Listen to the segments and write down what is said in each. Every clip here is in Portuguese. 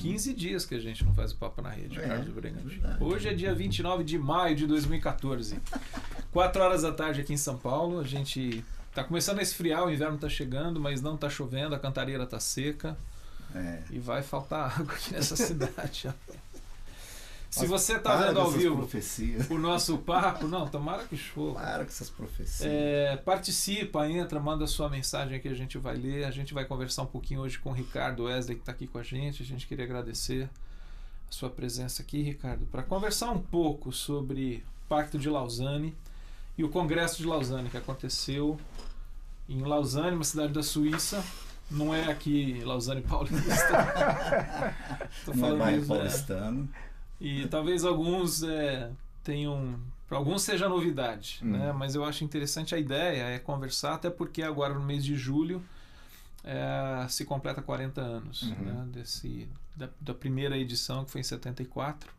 15 dias que a gente não faz o Papo na Rede, Carlos Brigantini. Hoje é dia 29 de maio de 2014. 4 horas da tarde aqui em São Paulo. A gente tá começando a esfriar, o inverno tá chegando, mas não tá chovendo, a cantareira tá seca. E vai faltar água aqui nessa cidade. Se você tá vendo ao vivo o nosso papo, não, tomara que chova. Para com essas profecias. Participa, entra, manda sua mensagem aqui, a gente vai ler. A gente vai conversar um pouquinho hoje com o Ricardo Wesley, que está aqui com a gente. A gente queria agradecer a sua presença aqui, Ricardo, para conversar um pouco sobre o Pacto de Lausanne e o Congresso de Lausanne, que aconteceu em Lausanne, uma cidade da Suíça. Não é aqui Lausanne Paulista. Não é bairro paulistano. E talvez alguns tenham... Para alguns seja novidade, né? Mas eu acho interessante a ideia, é conversar, até porque agora no mês de julho se completa 40 anos né? Da primeira edição, que foi em 74.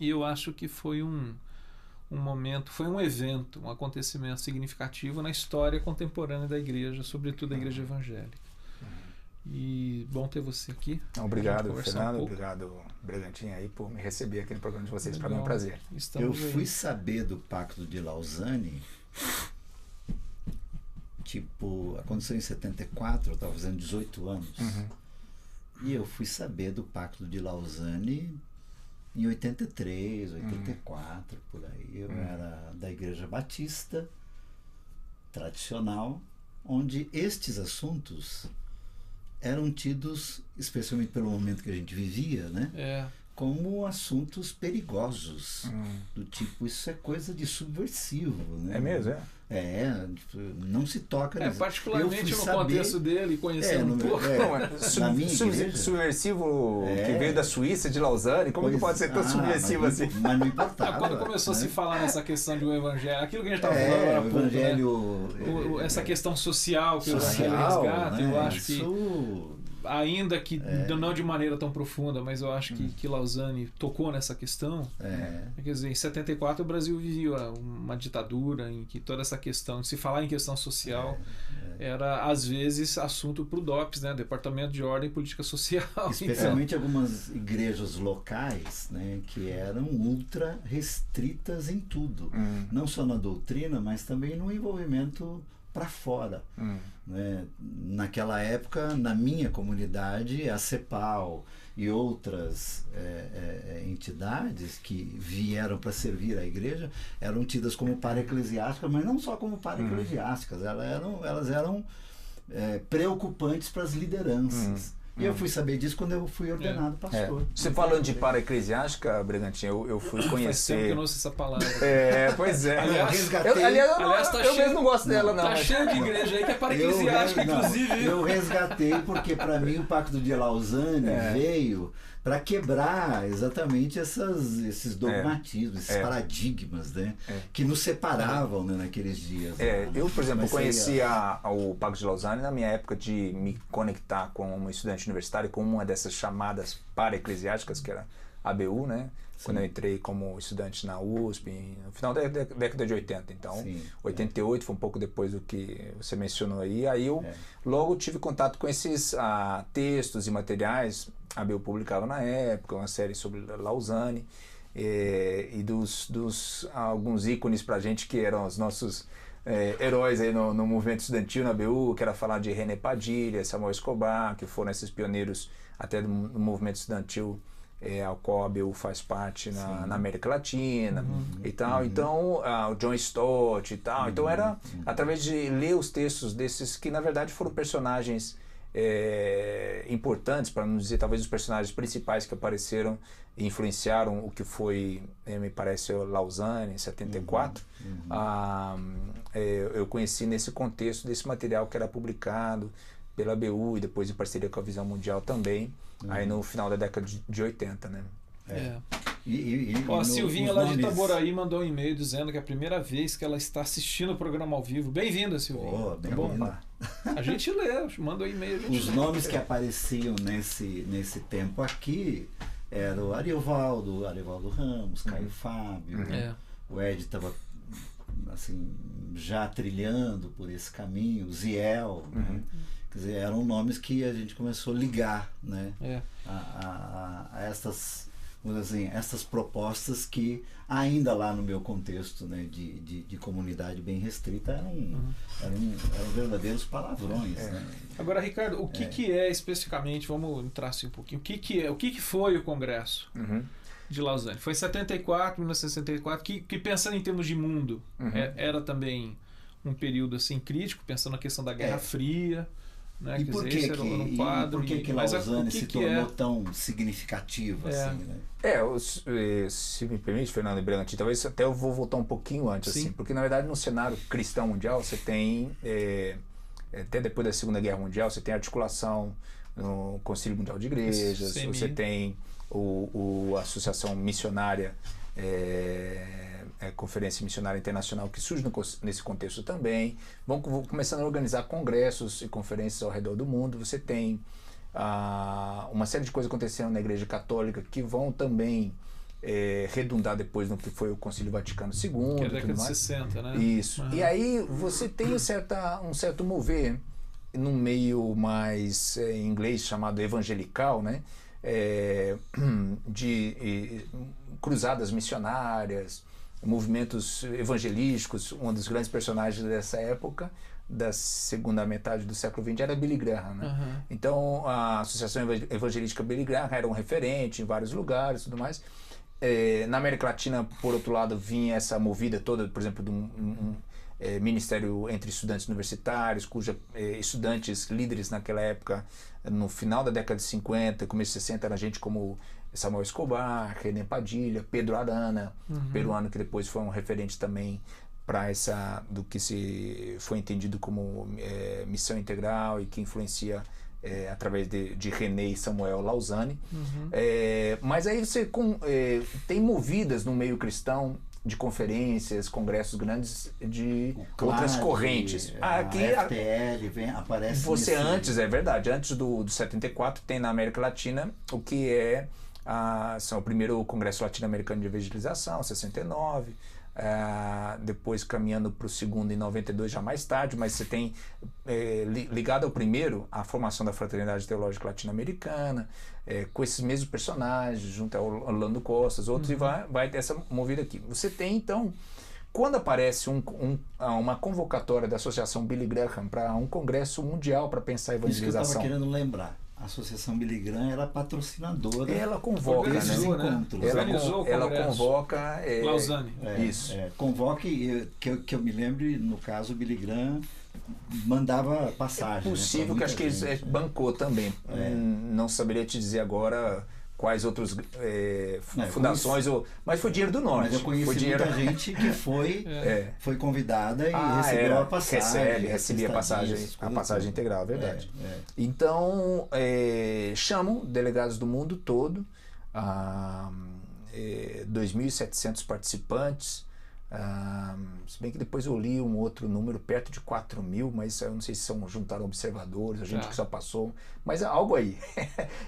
E eu acho que foi um momento, foi um evento, um acontecimento significativo na história contemporânea da igreja, sobretudo da igreja evangélica. E bom ter você aqui. Obrigado, Fernando. Obrigado, Brigantini, aí, por me receber aqui no programa de vocês. Para mim é um prazer. Eu fui saber do Pacto de Lausanne, aconteceu em 74, eu estava fazendo 18 anos. E eu fui saber do Pacto de Lausanne em 83, 84, por aí. Eu era da Igreja Batista, tradicional, onde estes assuntos eram tidos, especialmente pelo momento que a gente vivia, né? Como assuntos perigosos, do tipo, isso é coisa de subversivo, né? É mesmo, não se toca nisso. Particularmente no contexto dele, conhecendo um pouco. Na minha igreja, subversivo que veio da Suíça, de Lausanne, como que pode ser tão subversivo assim? Mas não importava. Quando começou a se falar nessa questão de um evangelho, aquilo que a gente estava falando agora há pouco, evangelho, essa questão social que o evangelho resgata, né? eu acho que ainda que não de maneira tão profunda, mas eu acho que Lausanne tocou nessa questão. Quer dizer, em 74 o Brasil vivia uma ditadura em que toda essa questão, se falar em questão social, era às vezes assunto para o DOPS, né? Departamento de Ordem e Política Social. Especialmente algumas igrejas locais, né? Que eram ultra restritas em tudo. Não só na doutrina, mas também no envolvimento para fora. Né? Naquela época, na minha comunidade, a CEPAL e outras entidades que vieram para servir a igreja eram tidas como para-eclesiásticas, mas não só como para-eclesiásticas, elas eram preocupantes para as lideranças. E eu fui saber disso quando eu fui ordenado pastor. Você falando de para-eclesiástica, Brigantini, eu fui conhecer... Faz tempo que eu não ouço essa palavra. Pois é. Aliás, eu mesmo não gosto dela, não. Tá cheio de igreja aí que é para-eclesiástica, inclusive. Eu resgatei porque, para mim, o Pacto de Lausanne veio para quebrar exatamente esses dogmatismos, esses paradigmas, né? Que nos separavam, né, naqueles dias. Eu, por exemplo, conheci o Pacto de Lausanne na minha época de me conectar com uma estudante universitária, com uma dessas chamadas para-eclesiásticas, que era a ABU, né? Quando eu entrei como estudante na USP, no final da década de 80. Então, 88 foi um pouco depois do que você mencionou aí. Aí eu logo tive contato com esses textos e materiais. A ABU publicava na época uma série sobre Lausanne e alguns ícones pra gente que eram os nossos heróis aí no movimento estudantil na ABU, que era falar de René Padilha, Samuel Escobar, que foram esses pioneiros até do movimento estudantil ao qual a ABU faz parte na América Latina e tal. Então, o John Stott e tal. Então, era através de ler os textos desses que, na verdade, foram personagens importantes, para não dizer talvez os personagens principais que apareceram e influenciaram o que foi, me parece, Lausanne, em 74. Eu conheci nesse contexto desse material que era publicado pela ABU e depois em parceria com a Visão Mundial também, aí no final da década de 80, né? A Silvinha lá de Itaboraí mandou um e-mail dizendo que é a primeira vez que ela está assistindo o programa ao vivo. Bem-vinda, Silvinha. Bem-vinda. A gente lê, manda um e-mail. Os nomes que apareciam nesse tempo aqui eram o Ariovaldo Ramos, Caio Fábio. O Ed estava assim, já trilhando por esse caminho, o Ziel, né? Quer dizer, eram nomes que a gente começou a ligar, né? A estas, vamos dizer assim, estas propostas que ainda lá no meu contexto, né, de comunidade bem restrita eram verdadeiros palavrões, né? Agora, Ricardo, o que é especificamente, vamos entrar assim um pouquinho, o que foi o Congresso de Lausanne? Foi em 1964, que pensando em termos de mundo, era também um período assim crítico, pensando na questão da Guerra Fria, né? E por que Lausanne se tornou tão significativa assim, né? Se me permite, Fernando e Bragantino, talvez até eu vou voltar um pouquinho antes, assim, porque na verdade no cenário cristão mundial você tem, até depois da Segunda Guerra Mundial, você tem articulação no Concílio Mundial de Igrejas, você tem a Associação Missionária, Conferência Missionária Internacional, que surge nesse contexto também. Vão começando a organizar congressos e conferências ao redor do mundo. Você tem uma série de coisas acontecendo na Igreja Católica que vão também redundar depois no que foi o Concílio Vaticano II. Que é a década de 60, né? Isso. E aí você tem um certo mover num meio mais, em inglês, chamado evangelical, né? De cruzadas missionárias, movimentos evangelísticos. Um dos grandes personagens dessa época, da segunda metade do século XX, era Billy Graham, né? Então a Associação Evangelística Billy Graham era um referente em vários lugares e tudo mais. Na América Latina, por outro lado, vinha essa movida toda, por exemplo, de um ministério entre estudantes universitários, cuja estudantes líderes naquela época, no final da década de 50, começo de 60, era gente como Samuel Escobar, René Padilha, Pedro Arana, peruano, que depois foi um referente também para do que foi entendido como missão integral e que influencia através de René e Samuel Lausanne. Mas aí você tem movidas no meio cristão de conferências, congressos grandes de outras correntes. Aqui a FPL aparece você antes, é verdade, antes do 74 tem na América Latina o que são o primeiro Congresso Latino-Americano de Evangelização, 69, depois caminhando para o segundo em 92, já mais tarde, mas você tem ligado ao primeiro a formação da Fraternidade Teológica Latino-Americana, com esses mesmos personagens, junto ao Orlando Costas, outros, e vai ter essa movida aqui. Você tem, então, quando aparece uma convocatória da Associação Billy Graham para um congresso mundial para pensar a evangelização. Isso que eu estava querendo lembrar. A Associação Billy Graham era patrocinadora. Ela convoca, né? Ela convoca. Lausanne. Isso. Convoque, que eu me lembre, no caso, o Billy Graham mandava passagem. É possível, que acho que ele bancou também. Não saberia te dizer agora quais outras fundações, mas foi dinheiro do Norte. Mas eu conheci muita gente que foi convidada e recebeu a passagem. Recebia a passagem integral, é verdade. Então, chamam delegados do mundo todo, 2.700 participantes, se bem que depois eu li um outro número perto de 4.000, mas eu não sei se juntaram observadores, a gente que só passou, mas algo aí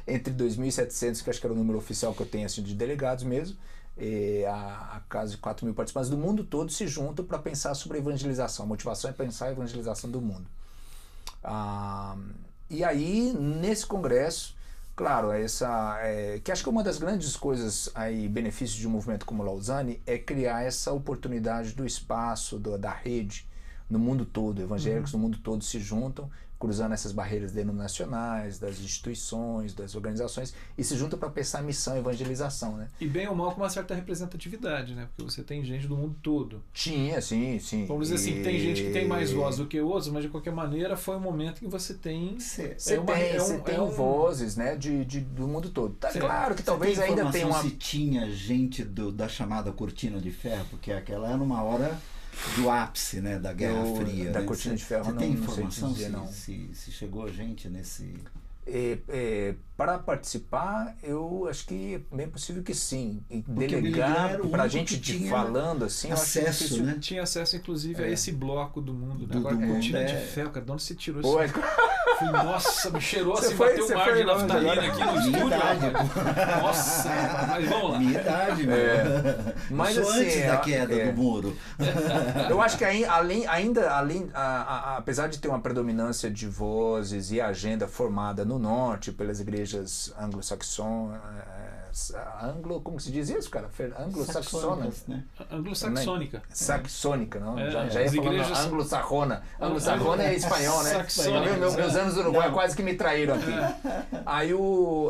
entre 2.700, que acho que era o número oficial que eu tenho assim, de delegados mesmo, a casa de 4.000 participantes do mundo todo se juntam para pensar sobre a evangelização. A motivação é pensar a evangelização do mundo. E aí, nesse congresso, claro, que acho que uma das grandes coisas aí, benefícios de um movimento como Lausanne, é criar essa oportunidade do espaço, da rede no mundo todo. Evangélicos no mundo todo se juntam, cruzando essas barreiras denominacionais, das instituições, das organizações, e se juntam para pensar a missão e evangelização, né? E bem ou mal com uma certa representatividade, né? Porque você tem gente do mundo todo. Tinha, sim. Vamos dizer assim, tem gente que tem mais voz do que outros, mas de qualquer maneira foi um momento que você tem... Você tem vozes, né, do mundo todo. Tá claro que talvez ainda tenha uma... se tinha gente da chamada Cortina de Ferro, porque aquela era uma hora do ápice, né, da Guerra Fria. Da Cortina de Ferro, você tem informação se chegou gente nesse... Para participar, eu acho que é bem possível que sim. E delegar para a gente falando assim, acesso, eu acho né? Tinha acesso, inclusive, a esse bloco do mundo. Né? Agora, Cortina de Ferro, cara, de onde você tirou isso? Falei, nossa, me cheirou Você assim, foi- bateu você o mar foi de longe naftalina agora. aqui no Minha estúdio. idade, rapaz. Nossa, mas vamos lá. Minha idade, meu. Mas Eu sou assim, antes da queda do muro. Eu acho que apesar de ter uma predominância de vozes e agenda formada no norte pelas igrejas anglo-saxônicas, como se diz isso, cara? Anglo-saxônicas, né? Anglo-saxônica. Saxônica, não? É, já as ia falando igrejas- anglo-sarrona. Anglo-sarrona é espanhol, né? Saxônica. Meus anos no Uruguai quase que me traíram aqui. Aí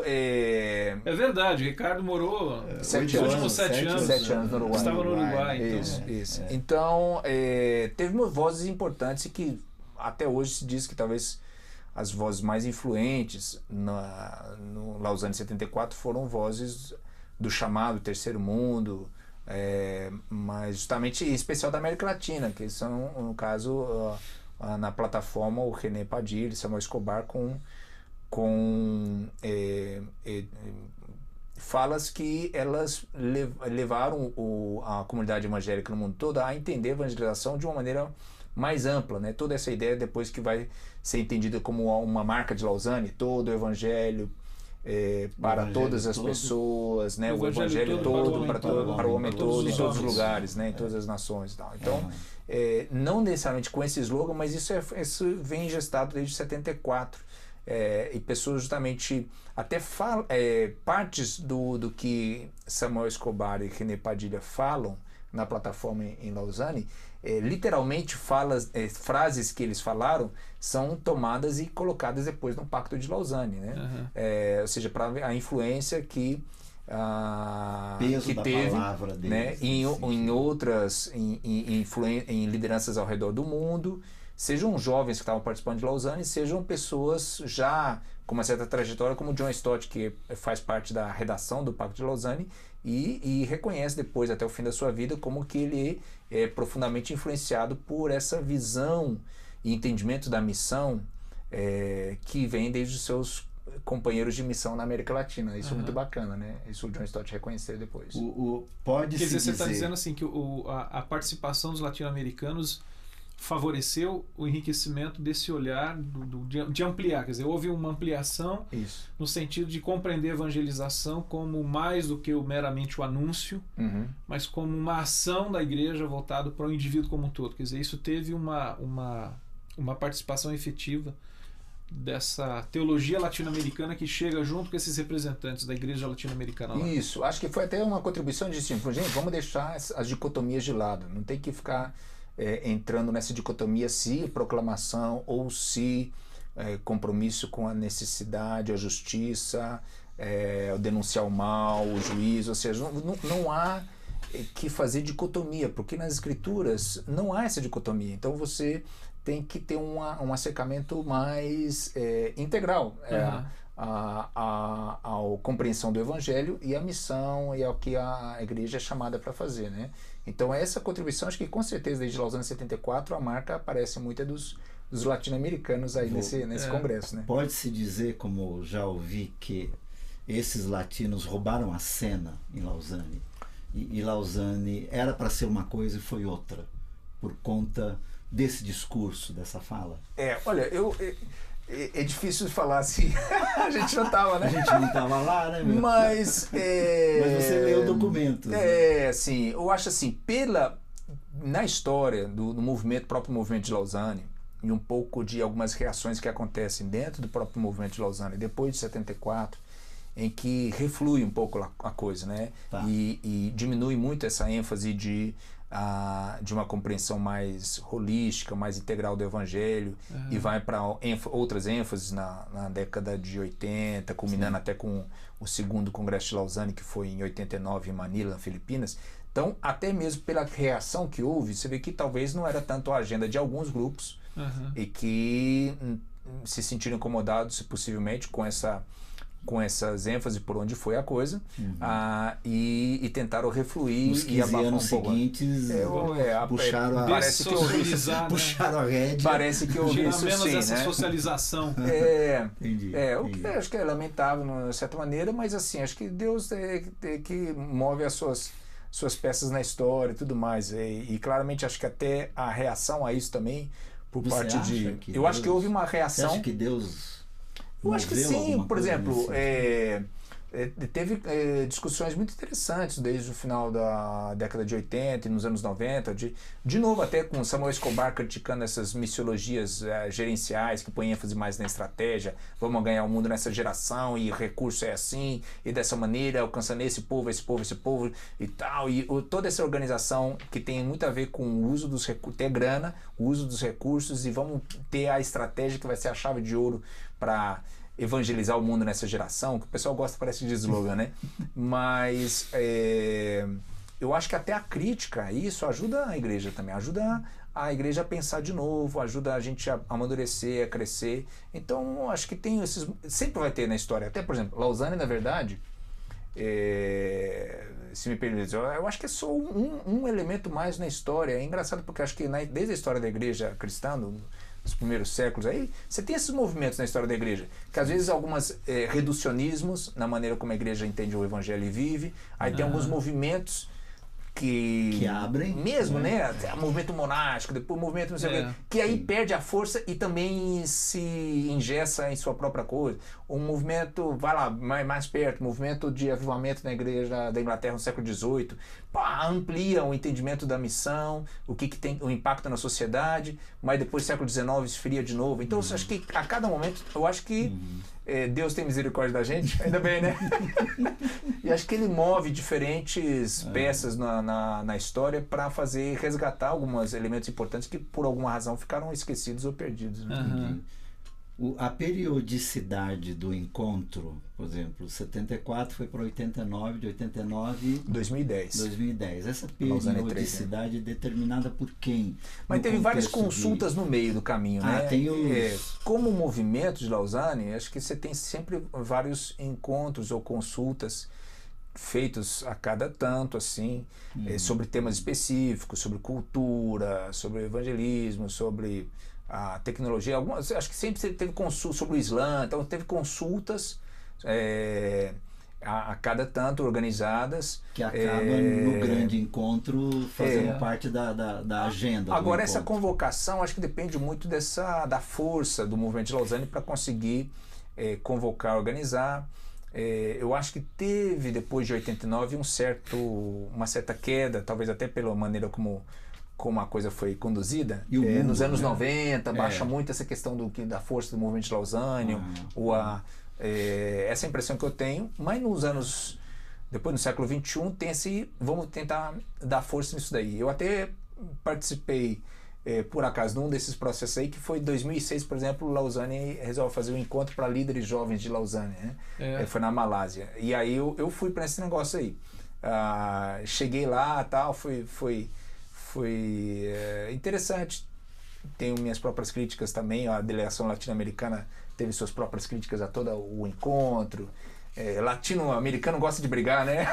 É verdade, o Ricardo morou os 7 últimos anos, 7 anos. 7 anos no Uruguai. Estava no Uruguai, então. Isso. Então, teve vozes importantes e que até hoje se diz que talvez as vozes mais influentes no Lausanne 74 foram vozes do chamado Terceiro Mundo, mas justamente em especial da América Latina, que são, no caso, na plataforma o René Padilha e Samuel Escobar com falas que elas levaram a comunidade evangélica no mundo todo a entender a evangelização de uma maneira mais ampla, né? Toda essa ideia depois que vai ser entendida como uma marca de Lausanne, todo o evangelho para todas as pessoas, né? O evangelho todo para o homem todo, em todos os lugares, né? Em todas as nações e tal. Então, não necessariamente com esse slogan, mas isso vem gestado desde 74. E pessoas justamente até partes do que Samuel Escobar e René Padilha falam na plataforma em Lausanne, literalmente frases que eles falaram são tomadas e colocadas depois no Pacto de Lausanne, né? Ou seja, para a influência que teve, palavra deles, né? Em lideranças ao redor do mundo, sejam jovens que estavam participando de Lausanne, sejam pessoas já com uma certa trajetória, como John Stott, que faz parte da redação do Pacto de Lausanne, e reconhece depois, até o fim da sua vida, como que ele é profundamente influenciado por essa visão e entendimento da missão que vem desde os seus companheiros de missão na América Latina. Isso é muito bacana, né? Isso o John Stott reconheceu depois. Pode-se dizer... Você está dizendo assim que a participação dos latino-americanos favoreceu o enriquecimento desse olhar de ampliar, quer dizer, houve uma ampliação no sentido de compreender a evangelização como mais do que meramente o anúncio, mas como uma ação da igreja voltada para o indivíduo como um todo. Quer dizer, isso teve uma participação efetiva dessa teologia latino-americana que chega junto com esses representantes da igreja latino-americana lá. Isso, acho que foi até uma contribuição de gente, vamos deixar as dicotomias de lado, não tem que ficar entrando nessa dicotomia se proclamação ou se compromisso com a necessidade, a justiça, o denunciar o mal, o juízo, ou seja, não há que fazer dicotomia, porque nas escrituras não há essa dicotomia, então você tem que ter um acercamento mais integral à compreensão do evangelho e à missão e ao que a igreja é chamada para fazer, né? Então essa contribuição, acho que com certeza desde Lausanne 74 a marca aparece muito dos latino-americanos aí nesse congresso, né? Pode-se dizer, como já ouvi, que esses latinos roubaram a cena em Lausanne e Lausanne era para ser uma coisa e foi outra por conta desse discurso, dessa fala. Olha, é difícil de falar assim. A gente não estava, né? A gente não estava lá, né? Mas você leu documentos. Né? Assim, eu acho assim, na história do próprio movimento de Lausanne, e um pouco de algumas reações que acontecem dentro do próprio movimento de Lausanne, depois de 74, em que reflui um pouco a coisa, né? Tá. E diminui muito essa ênfase de uma compreensão mais holística, mais integral do evangelho, e vai para outras ênfases na década de 80, culminando até com o segundo Congresso de Lausanne, que foi em 89 em Manila, Filipinas. Então, até mesmo pela reação que houve, você vê que talvez não era tanto a agenda de alguns grupos e que se sentiram incomodados, possivelmente, com essas ênfases por onde foi a coisa, e tentaram refluir nos 15 e abafar anos um pouco. seguintes puxaram a rédea. Parece que houve isso menos sim, essa né? socialização. Entendi. O que acho que é lamentável de certa maneira, mas assim, acho que Deus é que move as suas peças na história e tudo mais, e claramente acho que até a reação a isso também por Você parte acha de... que Eu acho que houve uma Você reação... acha que Deus Eu acho que moveu sim, alguma por coisa exemplo, nesse sentido? teve discussões muito interessantes desde o final da década de 80 e nos anos 90, de novo até com Samuel Escobar criticando essas missiologias gerenciais que põem ênfase mais na estratégia, vamos ganhar o mundo nessa geração e o recurso é assim e dessa maneira, alcançando esse povo e tal, e toda essa organização que tem muito a ver com o uso dos recursos, ter grana, o uso dos recursos e vamos ter a estratégia que vai ser a chave de ouro para evangelizar o mundo nessa geração, que o pessoal gosta, parece de slogan, né? Mas eu acho que até a crítica a isso ajuda a igreja também, ajuda a igreja a pensar de novo, ajuda a gente a amadurecer, a crescer. Então, acho que tem esses... Sempre vai ter na história. Até, por exemplo, Lausanne, na verdade, se me permite, eu acho que é só um elemento mais na história. É engraçado porque acho que desde a história da igreja cristã, nos primeiros séculos, aí você tem esses movimentos na história da igreja, que às vezes alguns reducionismos na maneira como a igreja entende o evangelho e vive, aí tem alguns movimentos que abrem mesmo, né? Movimento monástico, depois movimento não sei o quê, que aí perde a força e também se engessa em sua própria coisa. Um movimento, vai lá, mais perto, movimento de avivamento na igreja da Inglaterra no século XVIII, amplia o entendimento da missão, o que tem o impacto na sociedade, mas depois do século XIX esfria de novo. Então, eu acho que a cada momento, eu acho que Deus tem misericórdia da gente, ainda bem, né? E acho que ele move diferentes peças na história para resgatar alguns elementos importantes que por alguma razão ficaram esquecidos ou perdidos. Né? A periodicidade do encontro, por exemplo, 74 foi para 89, de 89... 2010. Essa periodicidade é determinada por quem? Mas teve várias consultas no meio do caminho, né? Como movimento de Lausanne, acho que você tem sempre vários encontros ou consultas feitos a cada tanto, assim, sobre temas específicos, sobre cultura, sobre evangelismo, sobre a tecnologia. Acho que sempre teve consultas sobre o Islã, então teve consultas a cada tanto organizadas. Que acaba no grande encontro fazendo parte da agenda. Agora, essa convocação acho que depende muito da força do movimento de Lausanne para conseguir convocar, organizar. Eu acho que teve, depois de 89, uma certa queda, talvez até pela maneira como a coisa foi conduzida. E o mundo, nos anos 90, baixa muito essa questão da força do movimento de Lausanne, essa impressão que eu tenho, mas depois no século XXI, vamos tentar dar força nisso daí. Eu até participei, por acaso, num desses processos aí, que foi em 2006, por exemplo, Lausanne resolveu fazer um encontro para líderes jovens de Lausanne, né? Foi na Malásia. E aí eu fui para esse negócio aí. Cheguei lá, tal, foi interessante. Tenho minhas próprias críticas também. A delegação latino-americana teve suas próprias críticas a todo o encontro. Latino-americano gosta de brigar, né?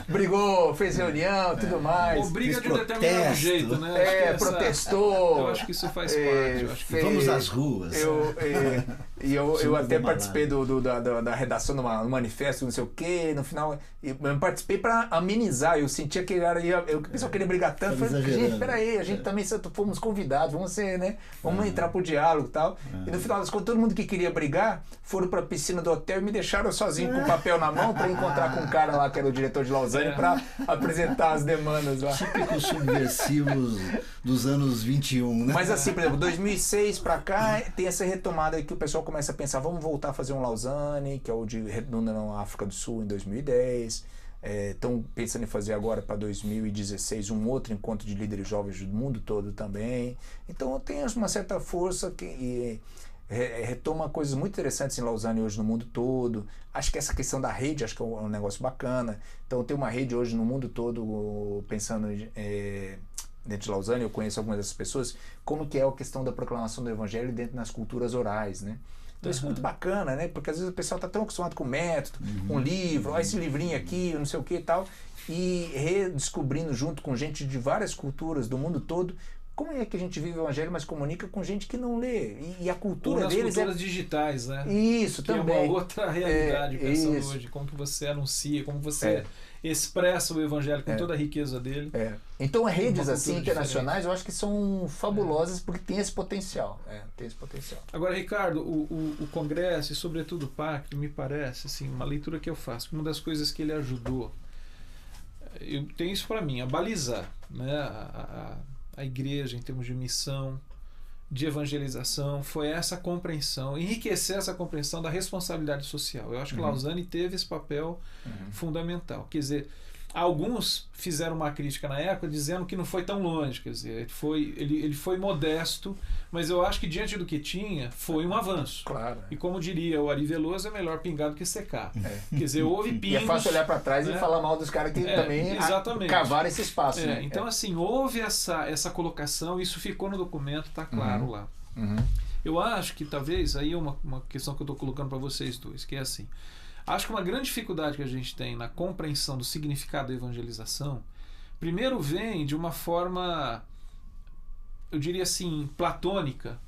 Brigou, fez reunião, tudo mais. Ou briga de determinado jeito, né? Protestou. Eu acho que isso faz parte. Vamos às ruas. Eu até participei da redação do manifesto, não sei o quê. No final, eu participei para amenizar. Eu sentia que o pessoal queria brigar tanto. Falei, gente, peraí, a gente também fomos convidados, vamos ser, né? Vamos entrar pro diálogo e tal. E no final das contas, todo mundo que queria brigar foram para a piscina do hotel e me deixaram sozinho com o papel na mão para encontrar com um cara lá que era o diretor de Lausanne para apresentar as demandas lá. Típicos subversivos dos anos 21, né? Mas assim, por exemplo, 2006 para cá tem essa retomada aí que o pessoal começa a pensar, vamos voltar a fazer um Lausanne, que é o de redunda na África do Sul em 2010. Estão pensando em fazer agora para 2016 um outro encontro de líderes jovens do mundo todo também. Então tem uma certa força que retoma coisas muito interessantes em Lausanne hoje no mundo todo. Acho que essa questão da rede, acho que é um negócio bacana. Então tem uma rede hoje no mundo todo, pensando dentro de Lausanne, eu conheço algumas dessas pessoas, como que é a questão da proclamação do evangelho dentro das culturas orais, né? Então isso é muito bacana, né? Porque às vezes o pessoal está tão acostumado com método, um livro, esse livrinho aqui, não sei o que e tal, e redescobrindo junto com gente de várias culturas do mundo todo como é que a gente vive o evangelho, mas comunica com gente que não lê? E a cultura nas deles culturas digitais, né? Isso, que também. É uma outra realidade, pensando isso. hoje. Como que você anuncia, como você expressa o evangelho com toda a riqueza dele. Então, redes assim internacionais, eu acho que são fabulosas porque tem esse potencial. Tem esse potencial. Agora, Ricardo, o Congresso e sobretudo o PAC, me parece, assim, uma leitura que eu faço, uma das coisas que ele ajudou, eu tenho isso para mim, a balizar, né, a igreja em termos de missão, de evangelização, foi essa compreensão, enriquecer essa compreensão da responsabilidade social. Eu acho que Lausanne teve esse papel fundamental. Quer dizer, alguns fizeram uma crítica na época dizendo que não foi tão longe, quer dizer, ele foi modesto, mas eu acho que diante do que tinha, foi um avanço. Claro. E como diria o Ari Veloso, é melhor pingar do que secar. Quer dizer, houve pingos. E é fácil olhar para trás e falar mal dos caras que também cavaram esse espaço. Né? Então, assim, houve essa colocação, isso ficou no documento, está claro lá. Eu acho que talvez, aí é uma questão que eu estou colocando para vocês dois, que é assim, acho que uma grande dificuldade que a gente tem na compreensão do significado da evangelização, primeiro vem de uma forma, eu diria assim, platônica,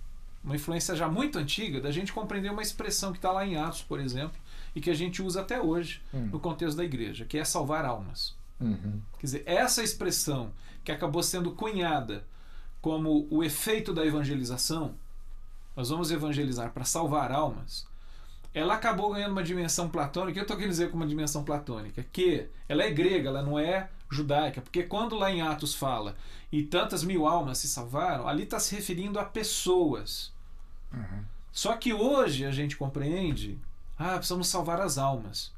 uma influência já muito antiga, da gente compreender uma expressão que está lá em Atos, por exemplo, e que a gente usa até hoje no contexto da igreja, que é salvar almas. Quer dizer, essa expressão que acabou sendo cunhada como o efeito da evangelização, nós vamos evangelizar para salvar almas, ela acabou ganhando uma dimensão platônica. O que eu estou querendo dizer com uma dimensão platônica? Que ela é grega, ela não é judaica, porque quando lá em Atos fala e tantas mil almas se salvaram, ali está se referindo a pessoas. Só que hoje a gente compreende, precisamos salvar as almas.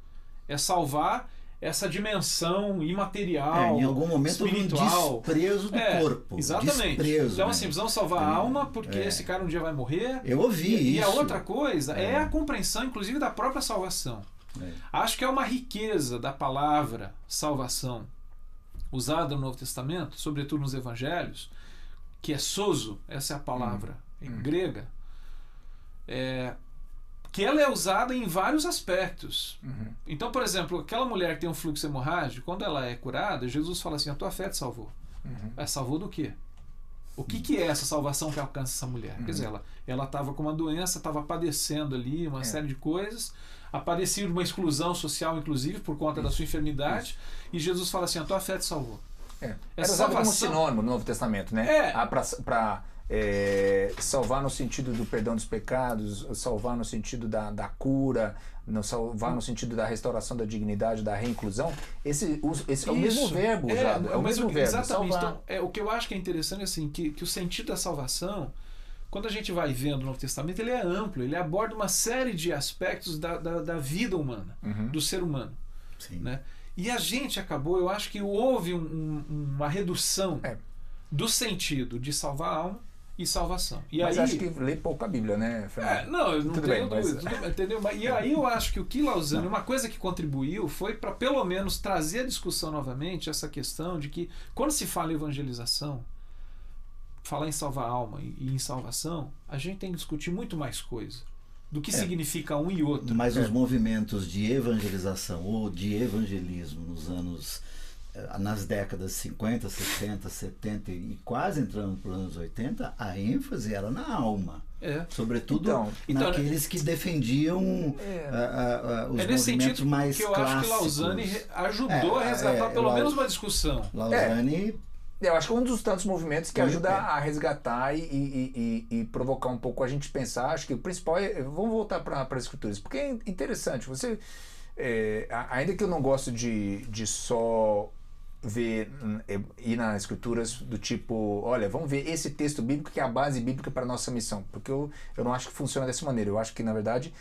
É salvar essa dimensão imaterial, em algum momento espiritual, um desprezo do corpo. Exatamente. Desprezo, então, assim, precisamos salvar a alma porque esse cara um dia vai morrer. Eu ouvi isso. E a outra coisa é a compreensão, inclusive, da própria salvação. Acho que é uma riqueza da palavra salvação usada no Novo Testamento, sobretudo nos Evangelhos, que é sozo, essa é a palavra em grega, que ela é usada em vários aspectos. Então, por exemplo, aquela mulher que tem um fluxo hemorrágico, quando ela é curada, Jesus fala assim, a tua fé te salvou. Salvou do quê? O que é essa salvação que alcança essa mulher? Quer dizer, ela estava com uma doença, estava padecendo ali uma série de coisas, padecia de uma exclusão social, inclusive, por conta da sua enfermidade, e Jesus fala assim, a tua fé te salvou. Era usado como sinônimo no Novo Testamento, né? Para salvar no sentido do perdão dos pecados, salvar no sentido da cura, salvar no sentido da restauração da dignidade, da reinclusão. Esse é o mesmo verbo usado. É o mesmo verbo. Exatamente. Salvar. Então, o que eu acho que é interessante é assim, que o sentido da salvação, quando a gente vai vendo o Novo Testamento, ele é amplo, ele aborda uma série de aspectos da vida humana, do ser humano. Sim. Né? E a gente acabou, eu acho que houve uma redução do sentido de salvar a alma e salvação. Mas acho que lê pouco a Bíblia, né, Fernando? Eu não tenho dúvida. Entendeu? E aí eu acho que o que Lausanne, uma coisa que contribuiu foi para pelo menos trazer a discussão novamente, essa questão de que quando se fala em evangelização, falar em salvar a alma e em salvação, a gente tem que discutir muito mais coisa do que significa um e outro. Mas os movimentos de evangelização ou de evangelismo nas décadas 50, 60, 70 e quase entrando para os anos 80, a ênfase era na alma. Sobretudo naqueles que defendiam os movimentos mais clássicos. Eu acho que Lausanne ajudou a resgatar pelo menos uma discussão. Lausanne... Eu acho que é um dos tantos movimentos que ajuda a resgatar e provocar um pouco a gente pensar. Acho que o principal vamos voltar para as escrituras, porque é interessante. Você, ainda que eu não gosto de só ir nas escrituras do tipo, olha, vamos ver esse texto bíblico que é a base bíblica para a nossa missão, porque eu não acho que funciona dessa maneira. Eu acho que, na verdade,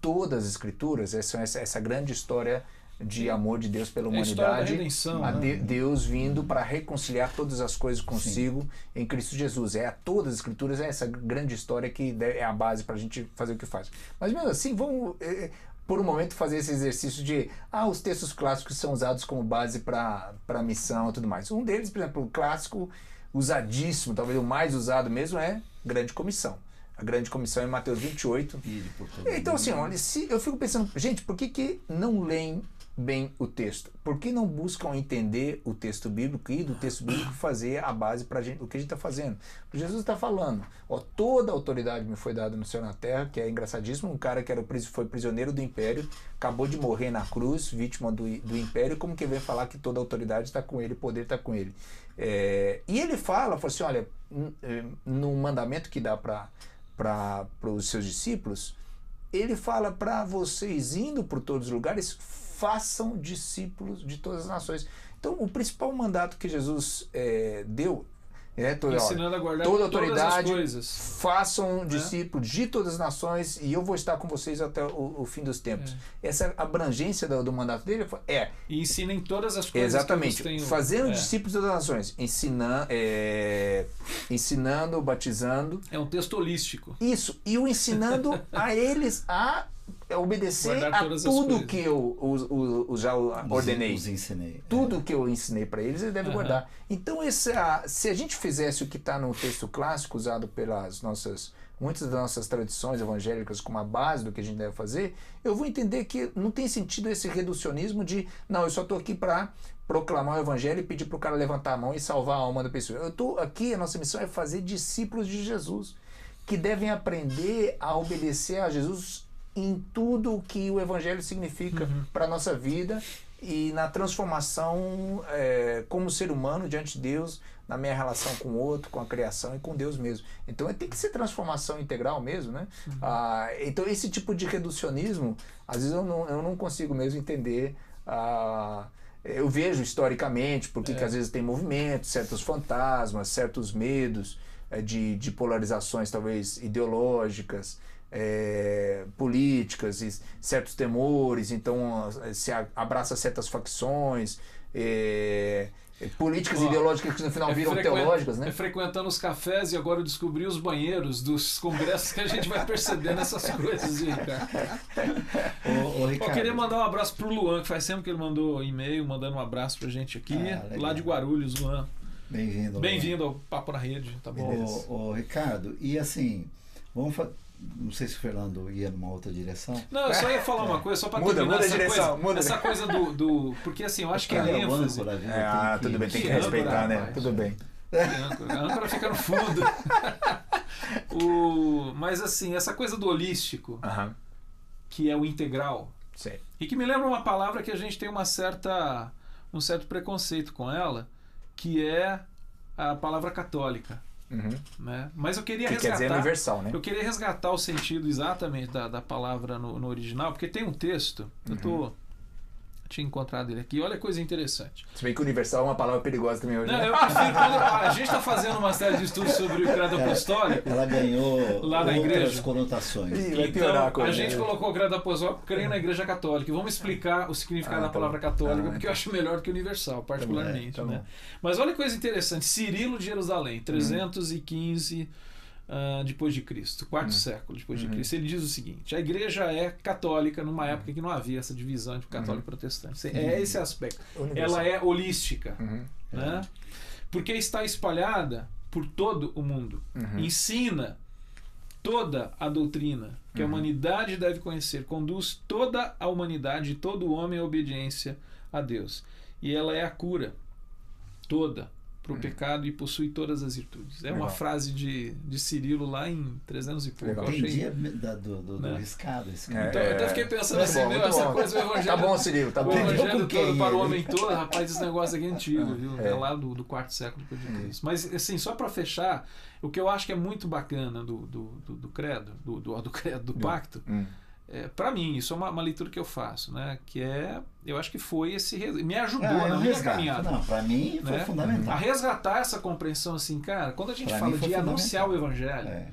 todas as escrituras são essa grande história de amor de Deus pela humanidade, Deus vindo para reconciliar todas as coisas consigo em Cristo Jesus. Todas as escrituras essa grande história que é a base para a gente fazer o que faz. Mas mesmo assim, vamos por um momento fazer esse exercício de os textos clássicos são usados como base para a missão e tudo mais. Um deles, por exemplo, o clássico usadíssimo, talvez o mais usado mesmo, é Grande Comissão. A Grande Comissão é Mateus 28. Então, assim, olha, eu fico pensando, gente, por que não leem bem o texto? Por que não buscam entender o texto bíblico e do texto bíblico fazer a base para o que a gente está fazendo? Porque Jesus está falando, ó, toda a autoridade me foi dada no céu e na terra, que é engraçadíssimo, um cara que foi prisioneiro do império, acabou de morrer na cruz, vítima do império, como que vem falar que toda a autoridade está com ele, o poder está com ele? E ele fala assim, olha, no mandamento que dá para os seus discípulos, ele fala para vocês, indo por todos os lugares, façam discípulos de todas as nações. Então, o principal mandato que Jesus deu ensinando a guardar toda todas autoridade, as coisas. façam discípulos de todas as nações e eu vou estar com vocês até o fim dos tempos. Essa abrangência do mandato dele E ensinem todas as coisas. Exatamente. Que eles têm, fazendo discípulos de todas as nações. Ensinando, batizando. É um texto holístico. Isso. E o ensinando a eles a obedecer Guardar a tudo que eu já ordenei. Os ensinei. Tudo que eu ensinei para eles, ele deve guardar. Então, se a gente fizesse o que está no texto clássico, usado pelas muitas das nossas tradições evangélicas como a base do que a gente deve fazer, eu vou entender que não tem sentido esse reducionismo de, não, eu só estou aqui para proclamar o evangelho e pedir para o cara levantar a mão e salvar a alma da pessoa. Eu estou aqui, a nossa missão é fazer discípulos de Jesus, que devem aprender a obedecer a Jesus em tudo o que o evangelho significa para a nossa vida e na transformação como ser humano diante de Deus, na minha relação com o outro, com a criação e com Deus mesmo. Então tem que ser transformação integral mesmo, né? Então esse tipo de reducionismo, às vezes eu não consigo mesmo entender. Eu vejo historicamente porque que às vezes tem movimentos, certos fantasmas, certos medos de polarizações talvez ideológicas, políticas e certos temores, então se abraça certas facções, políticas ideológicas que no final viram teológicas, né? Frequentando os cafés e agora eu descobri os banheiros dos congressos que a gente vai percebendo essas coisas, Ricardo. Ricardo. Eu queria mandar um abraço pro Luan, que faz tempo que ele mandou e-mail, mandando um abraço pra gente aqui, lá de Guarulhos, Luan. Bem-vindo ao Papo na Rede, tá bom? Ricardo, e assim, não sei se o Fernando ia numa outra direção. Não, eu só ia falar uma coisa, só para terminar essa coisa do... Porque assim, eu acho que é ênfase... Tudo bem, tem que respeitar, né? Tudo bem. A âncora fica no fundo. Mas assim, essa coisa do holístico, que é o integral, e que me lembra uma palavra que a gente tem um certo preconceito com ela, que é a palavra católica. Né? Mas eu queria resgatar. Quer dizer universal, né? Eu queria resgatar o sentido exatamente da palavra no original, porque tem um texto, eu tinha encontrado ele aqui, olha que coisa interessante. Se bem que universal é uma palavra perigosa também hoje. Não, né? eu prefiro a gente está fazendo uma série de estudos sobre o credo apostólico. Ela ganhou lá na outras igreja. Conotações. Vai piorar a coisa. A gente né? colocou o credo apostólico creio na igreja católica. E vamos explicar o significado da palavra católica, porque eu acho melhor do que universal, particularmente. Né? Mas olha que coisa interessante. Cirilo de Jerusalém, 315 depois de Cristo, quarto século depois de Cristo, ele diz o seguinte: a igreja é católica numa época que não havia essa divisão entre católico e protestante. É esse aspecto. Universal. Ela é holística, né? Porque está espalhada por todo o mundo. Ensina toda a doutrina que a humanidade deve conhecer, conduz toda a humanidade e todo o homem à obediência a Deus. E ela é a cura toda para o pecado e possui todas as virtudes. É uma frase de Cirilo lá em 300 e pouco. Eu achei do riscado. Então, eu até fiquei pensando assim, essa coisa do evangelho. Tá bom, Cirilo, tá bom. O evangelho todo para o homem todo, rapaz, esse negócio aqui é antigo, viu? É lá do quarto século depois de Cristo. Mas, assim, só para fechar, o que eu acho que é muito bacana do credo, do pacto, para mim, isso é uma leitura que eu faço, né? Que eu acho que foi me ajudou na minha caminhada. Não, para mim foi fundamental. A resgatar essa compreensão assim, cara, quando a gente fala de anunciar o evangelho,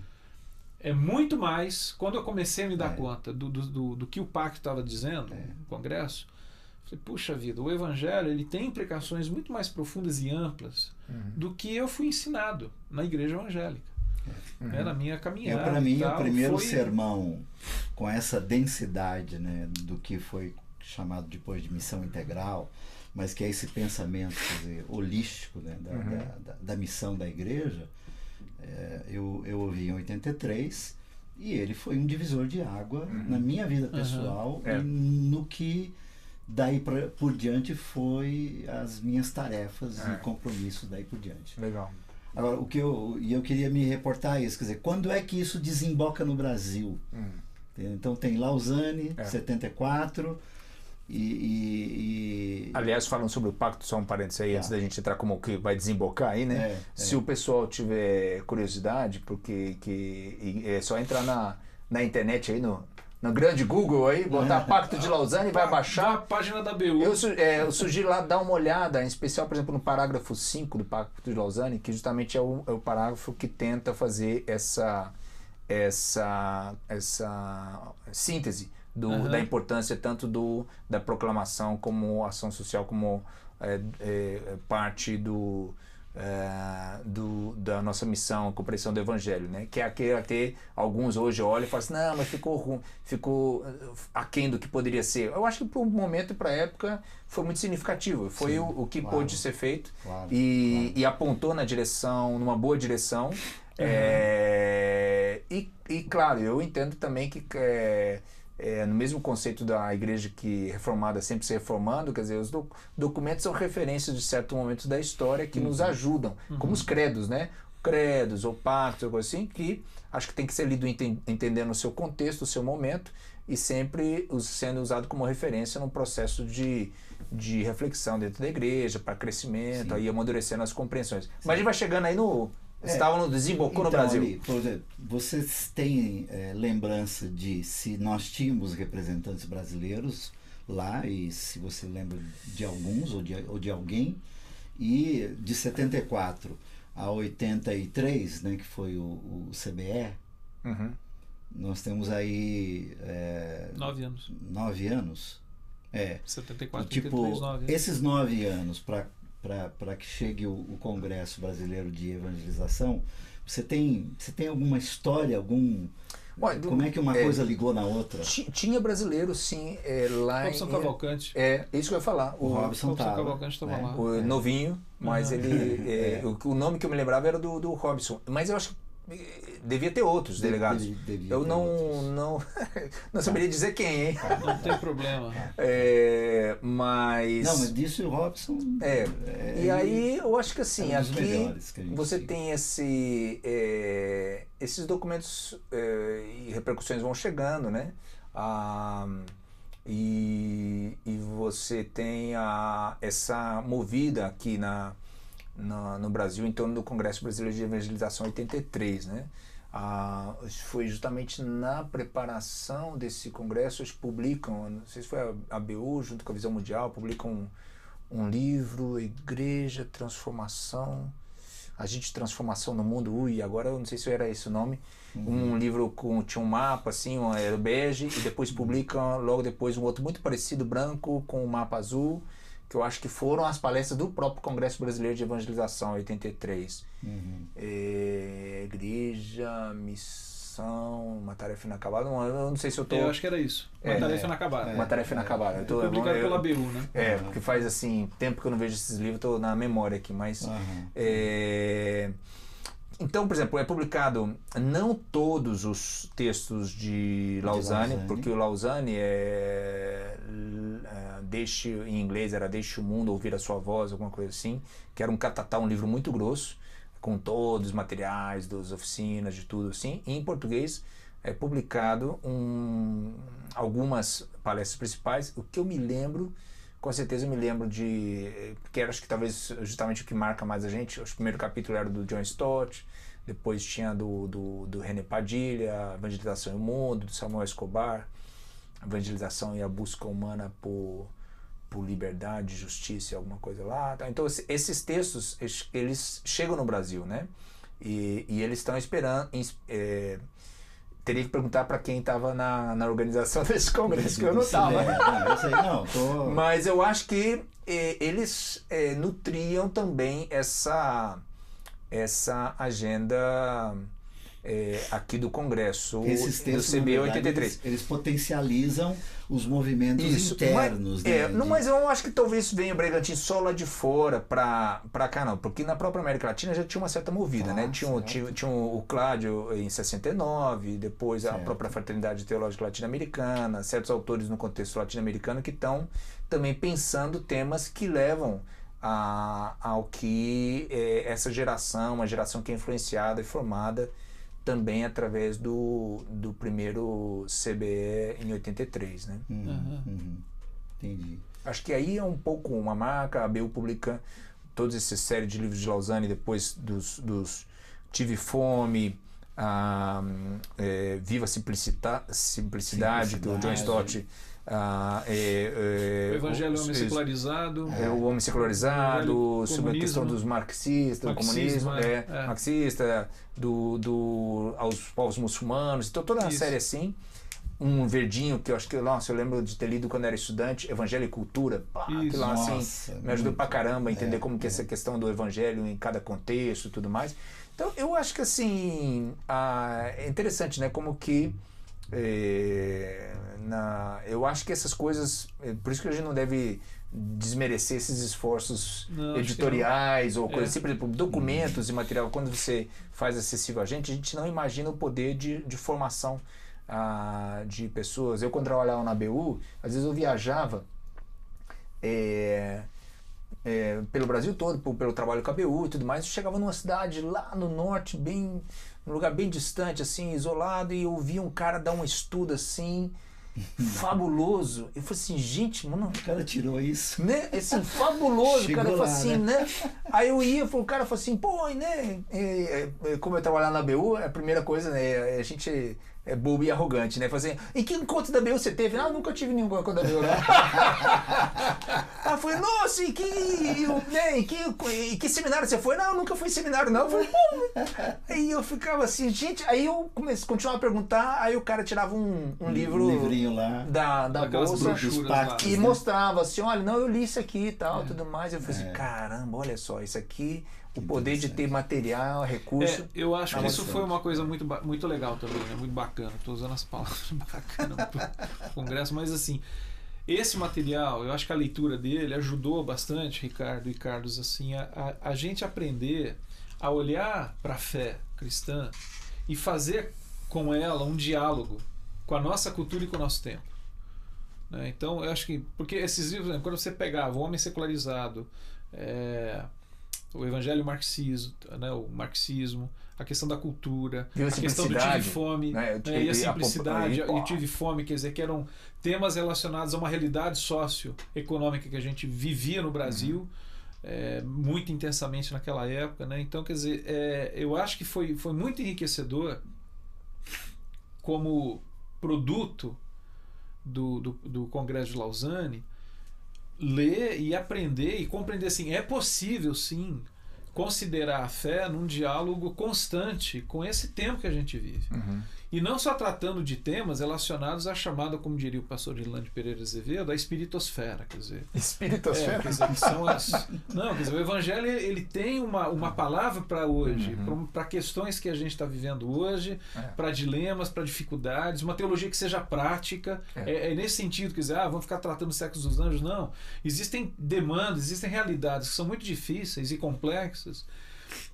é muito mais, quando eu comecei a me dar conta do que o pacto estava dizendo no Congresso, eu falei, puxa vida, o evangelho ele tem implicações muito mais profundas e amplas do que eu fui ensinado na igreja evangélica. Na minha caminhada. Para mim, o primeiro sermão com essa densidade, né, do que foi chamado depois de missão integral, mas que é esse pensamento, quer dizer, holístico, né, da missão da igreja, eu ouvi em 83 e ele foi um divisor de água na minha vida pessoal e no que daí por diante foi as minhas tarefas e compromissos daí por diante. Legal. Agora, eu queria me reportar a isso, quer dizer, quando é que isso desemboca no Brasil? Então tem Lausanne, 74, Aliás, falando sobre o pacto, só um parênteses aí, antes da gente entrar como que vai desembocar aí, né? Se o pessoal tiver curiosidade, porque é só entrar na internet aí, no grande Google aí, botar Pacto de Lausanne e vai baixar. A página da BU. Eu sugiro lá dar uma olhada, em especial, por exemplo, no parágrafo 5 do Pacto de Lausanne, que justamente é o parágrafo que tenta fazer essa síntese da importância tanto da proclamação como ação social, como parte da nossa missão, compreensão do Evangelho, né? Que é até alguns hoje olham e falam assim, não, mas ficou aquém do que poderia ser. Eu acho que para o momento e para a época foi muito significativo, foi o que pôde ser feito e apontou numa boa direção. E claro, eu entendo também que no mesmo conceito da igreja que reformada sempre se reformando, quer dizer, os documentos são referências de certos momentos da história que nos ajudam, como os credos, né? Credos ou pactos, ou coisa assim, que acho que tem que ser lido entendendo o seu contexto, o seu momento, e sempre sendo usado como referência num processo de reflexão dentro da igreja, para crescimento, aí amadurecendo as compreensões. Mas a gente vai chegando aí desembocou no Brasil. Ali, por exemplo, vocês têm lembrança de se nós tínhamos representantes brasileiros lá, e se você lembra de alguns ou de alguém, e de 74 a 83, né, que foi o CBE, nós temos aí 9 anos. 9 anos. 74, tipo, 83, 9 anos. Esses 9 anos para que chegue o Congresso Brasileiro de Evangelização, você tem alguma história, como é que uma coisa ligou na outra? Tinha brasileiro, sim, lá Robson Cavalcante. Isso que eu ia falar. O Robson Cavalcante estava lá. O novinho, mas ele... O nome que eu me lembrava era do Robson. Mas eu acho que devia ter outros delegados. Eu não saberia dizer quem, hein? Não tem problema. Mas disso o Robson... E aí eu acho que assim, aqui você tem tem esses documentos e repercussões vão chegando, né? E você tem essa movida aqui no Brasil em torno do Congresso Brasileiro de Evangelização 83, né? Foi justamente na preparação desse congresso, eles publicam, não sei se foi a BU junto com a Visão Mundial, publicam um livro, Igreja, Transformação, Agente de Transformação no Mundo, agora eu não sei se era esse o nome, um livro tinha um mapa assim, era bege, e depois publicam logo depois um outro muito parecido, branco, com um mapa azul, que eu acho que foram as palestras do próprio Congresso Brasileiro de Evangelização, 83. Igreja, missão, uma tarefa inacabada. Eu não sei se eu tô... Eu acho que era isso. Uma tarefa inacabada. Uma tarefa inacabada. Publicado pela BU, né? Porque faz assim, tempo que eu não vejo esses livros, estou na memória aqui, mas... Então, por exemplo, é publicado não todos os textos de Lausanne, porque o Lausanne em inglês era Deixe o Mundo Ouvir a Sua Voz, alguma coisa assim, que era um livro muito grosso, com todos os materiais das oficinas, de tudo assim. E em português é publicado algumas palestras principais. O que eu me lembro, com certeza eu me lembro porque acho que talvez justamente o que marca mais a gente, o primeiro capítulo era do John Stott, depois tinha do René Padilha, Evangelização e o Mundo, do Samuel Escobar, Evangelização e a Busca Humana por Liberdade, Justiça e alguma coisa lá. Tá? Então esses textos, eles chegam no Brasil, né? E eles estão esperando... teria que perguntar para quem estava na organização desse congresso, que eu não estava. Mas eu acho que eles nutriam também essa agenda aqui do Congresso, Esses textos, do CBE na verdade, 83. Eles potencializam os movimentos internos. Mas eu não acho que talvez venha o Bragantino só lá de fora para cá, não. Porque na própria América Latina já tinha uma certa movida, né? Tinha o Cláudio em 69, depois a própria Fraternidade Teológica Latino-Americana, certos autores no contexto latino-americano que estão também pensando temas que levam ao que essa geração, uma geração que é influenciada e formada também através do primeiro CBE em 83, né? Entendi. Acho que aí é um pouco uma marca. A ABU publica toda essa série de livros de Lausanne, depois dos Tive Fome, Viva Simplicidade, do John Stott. O Evangelho do Homem Secularizado. O Homem Secularizado, sobre a questão dos marxistas, do comunismo, marxista, aos povos muçulmanos. Então, toda uma série assim. Um verdinho que eu acho que, eu lembro de ter lido quando era estudante, Evangelho e Cultura. Aquilo lá, assim, me ajudou pra caramba a entender como que essa questão do Evangelho em cada contexto e tudo mais. Então, eu acho que, assim, é interessante, né, como que eu acho que essas coisas, por isso que a gente não deve desmerecer esses esforços editoriais ou coisas assim, por exemplo, documentos e material, quando você faz acessível a gente não imagina o poder de formação de pessoas. Eu, quando trabalhava na ABU, às vezes eu viajava pelo Brasil todo, pelo trabalho com a ABU e tudo mais. Eu chegava numa cidade lá no norte, num lugar bem distante, assim, isolado, e eu via um cara dar um estudo assim fabuloso. Eu falei assim, gente, mano, o cara tirou isso, né? Assim, fabuloso. Chegou, cara, eu falei assim, né? Aí eu ia, o cara falou assim, pô, né? Como eu trabalhava na ABU, a primeira coisa, né? A gente é bobo e arrogante, né? Falei assim, e que encontro da ABU você teve? Nunca tive nenhum encontro da ABU, né? Aí eu falei, nossa, e que seminário você foi? Não, eu nunca fui em seminário, não. Eu falei, aí eu ficava assim, gente, aí eu continuava a perguntar, aí o cara tirava um livrinho lá da bolsa pactos, e mostrava assim, olha, não, eu li isso aqui e tal, tudo mais. Eu falei assim, caramba, olha só, isso aqui, o poder de ter material, recurso. Eu acho que isso foi uma coisa muito legal também, né? Muito bacana. Estou usando as palavras bacana para o congresso, mas assim, esse material, eu acho que a leitura dele ajudou bastante, Ricardo e Carlos, assim, a gente aprender a olhar para a fé cristã e fazer com ela um diálogo com a nossa cultura e com o nosso tempo. Né? Então, eu acho que, porque esses livros, quando você pegava O Homem Secularizado, o Evangelho e o Marxismo, né, o marxismo, a questão da cultura, a questão do tive fome, né, e a simplicidade, e tive fome, quer dizer, que eram temas relacionados a uma realidade socioeconômica que a gente vivia no Brasil, muito intensamente naquela época, né? Então, quer dizer, eu acho que foi muito enriquecedor como produto do Congresso de Lausanne, ler e aprender e compreender assim, é possível sim considerar a fé num diálogo constante com esse tempo que a gente vive. E não só tratando de temas relacionados à chamada, como diria o pastor Irlande Pereira Azevedo, a espiritosfera, quer dizer. Espiritosfera? Quer dizer, que são não, quer dizer, o Evangelho ele tem uma palavra para hoje, para questões que a gente está vivendo hoje, para dilemas, para dificuldades, uma teologia que seja prática. É nesse sentido, quer dizer, vamos ficar tratando os séculos dos anjos, não. Existem demandas, existem realidades que são muito difíceis e complexas,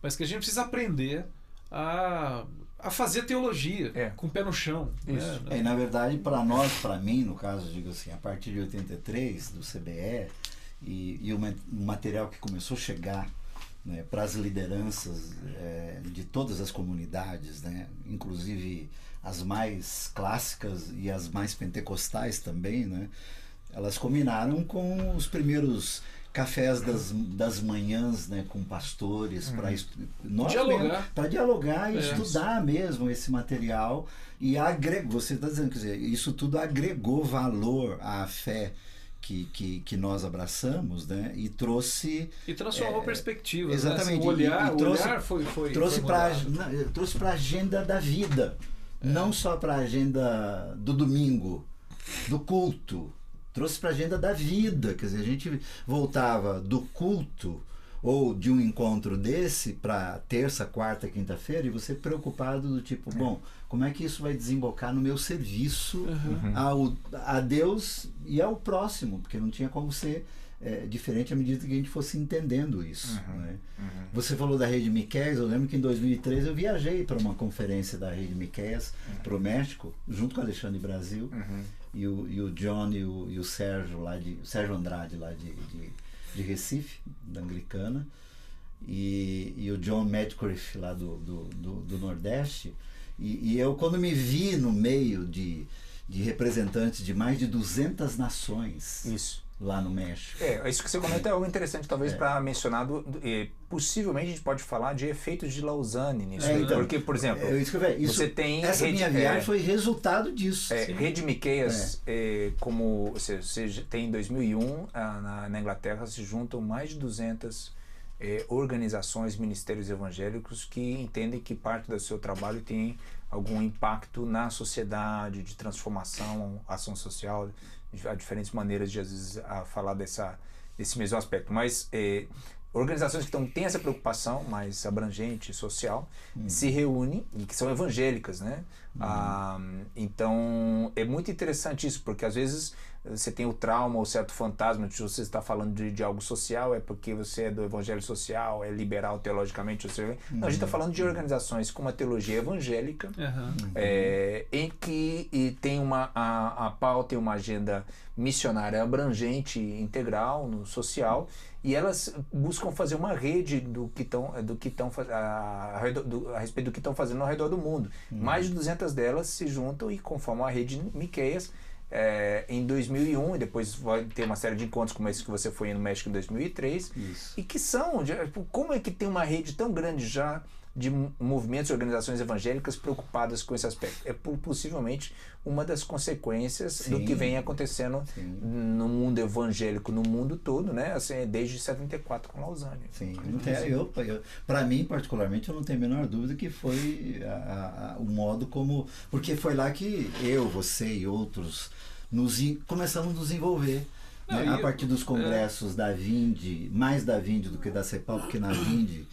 mas que a gente precisa aprender a fazer teologia com o pé no chão. Isso. Né? Na verdade, para mim, no caso, digo assim, a partir de 83, do CBE, e o material que começou a chegar, né, para as lideranças de todas as comunidades, né, inclusive as mais clássicas e as mais pentecostais também, né, elas combinaram com os primeiros cafés das manhãs, né, com pastores, para dialogar e estudar mesmo esse material, e você está dizendo, quer dizer, isso tudo agregou valor à fé que nós abraçamos, né, e trouxe... E transformou perspectivas, exatamente, né? O olhar trouxe para a agenda da vida, não só para a agenda do domingo, do culto, trouxe para a agenda da vida, quer dizer, a gente voltava do culto ou de um encontro desse para terça, quarta, quinta-feira, e você preocupado do tipo, bom, como é que isso vai desembocar no meu serviço a Deus e ao próximo, porque não tinha como ser diferente à medida que a gente fosse entendendo isso. Né? Você falou da Rede Miqueias, eu lembro que em 2013 eu viajei para uma conferência da Rede Miqueias para o México, junto com o Alexandre Brasil, e o John e o Sérgio Sérgio Andrade lá de Recife, da Anglicana, e o John Medcalf lá do Nordeste, e eu, quando me vi no meio de representantes de mais de 200 nações lá no México. Isso que você comenta é algo interessante, talvez, para mencionar, possivelmente a gente pode falar de efeitos de Lausanne nisso. Então, porque, por exemplo, você tem... Essa minha viagem foi resultado disso. Rede Miqueias, como você tem em 2001, na Inglaterra se juntam mais de 200 organizações, ministérios evangélicos que entendem que parte do seu trabalho tem algum impacto na sociedade, de transformação, ação social. Há diferentes maneiras de, às vezes, falar desse mesmo aspecto. Mas organizações que têm essa preocupação mais abrangente, social, se reúnem, e que são evangélicas, né? Então, é muito interessante isso, porque às vezes você tem o trauma, o certo fantasma de você está falando de algo social, é porque você é do evangelho social, é liberal teologicamente. Não, a gente está falando de organizações com uma teologia evangélica, em que tem a pauta e uma agenda missionária abrangente, integral, no social, e elas buscam fazer uma rede a respeito do que estão fazendo ao redor do mundo. Mais de 200 delas se juntam e conformam a Rede Miqueias em 2001, e depois vai ter uma série de encontros como esse que você foi no México em 2003. E que são, como é que tem uma rede tão grande já de movimentos e organizações evangélicas preocupadas com esse aspecto? É possivelmente uma das consequências do que vem acontecendo no mundo evangélico, no mundo todo, né? Assim, desde 74 com Lausanne. Para mim, particularmente, eu não tenho a menor dúvida que foi o modo como... Porque foi lá que eu, você e outros começamos a nos envolver. Né? A partir dos congressos da Vinde, mais da Vinde do que da CEPAL, porque na Vinde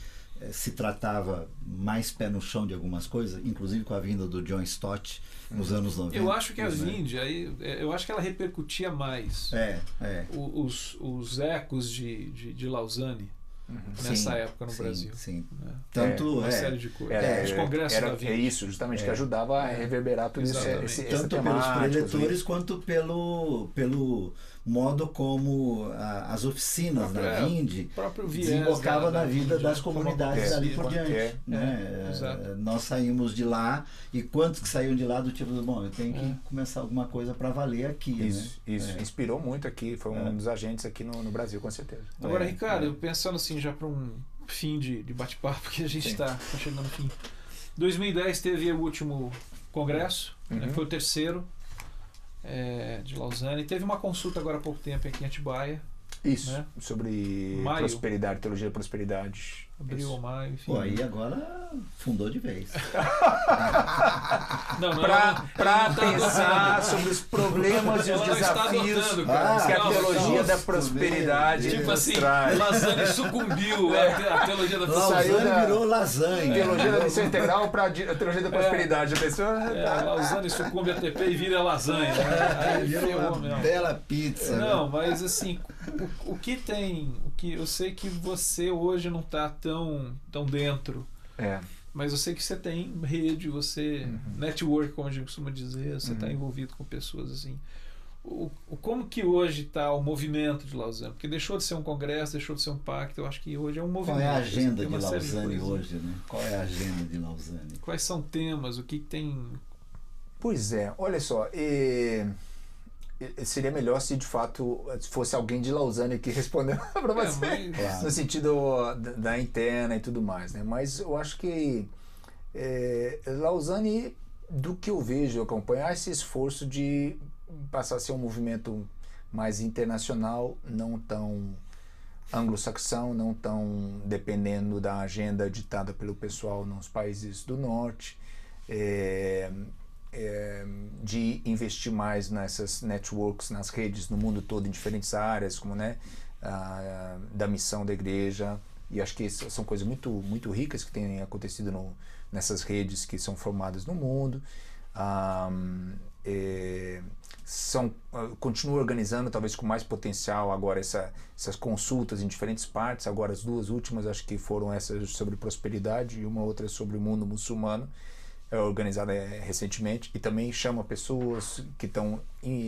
se tratava mais pé no chão de algumas coisas, inclusive com a vinda do John Stott nos anos 90. Eu acho que a Vinde, eu acho que ela repercutia mais os ecos de Lausanne nessa época no Brasil. Tanto uma série de coisas. Os congressos da Vinde. É isso, justamente, que ajudava a reverberar tudo isso. Tanto pelos preletores quanto pelo modo como as oficinas da Vinde desembocavam na vida das comunidades dali por diante. Nós saímos de lá, e quantos que saíram de lá do tipo, bom, eu tenho que começar alguma coisa para valer aqui. Isso inspirou muito aqui, foi um dos agentes aqui no Brasil, com certeza. Agora, Ricardo, pensando assim, já para um fim de bate-papo, porque a gente está chegando no fim. 2010 teve o último congresso, foi o terceiro de Lausanne. Teve uma consulta agora há pouco tempo aqui em Atibaia. Isso, sobre prosperidade, teologia da prosperidade. Abril ou maio, enfim. Pô, aí agora fundou de vez. Para pensar sobre os problemas e os desafios que a teologia da prosperidade tipo assim, traz. Lausanne sucumbiu a teologia da prosperidade. Lausanne virou lasanha. Teologia da missão integral para a teologia da prosperidade. A pessoa... Lausanne sucumbe a TP e vira lasanha. Aí virou uma bela pizza. Não, mas assim, o que tem... eu sei que você hoje não está tão dentro, mas eu sei que você tem rede, você network, como a gente costuma dizer, você está envolvido com pessoas assim. Como que hoje está o movimento de Lausanne? Porque deixou de ser um congresso, deixou de ser um pacto, eu acho que hoje é um movimento. Qual é a agenda de Lausanne hoje, né? Qual é a agenda de Lausanne? Quais são temas? O que tem... Pois é, olha só, seria melhor se de fato fosse alguém de Lausanne aqui respondendo para você, no sentido da interna e tudo mais, né? Mas eu acho que Lausanne, do que eu vejo, acompanhar esse esforço de passar a ser um movimento mais internacional, não tão anglo-saxão, não tão dependendo da agenda ditada pelo pessoal nos países do norte, de investir mais nessas networks, nas redes no mundo todo, em diferentes áreas, como da missão da igreja, e acho que são coisas muito ricas que têm acontecido nessas redes que são formadas no mundo. Continua organizando, talvez com mais potencial agora essas consultas em diferentes partes. Agora as duas últimas acho que foram essas sobre prosperidade e uma outra sobre o mundo muçulmano, organizada recentemente, e também chama pessoas que estão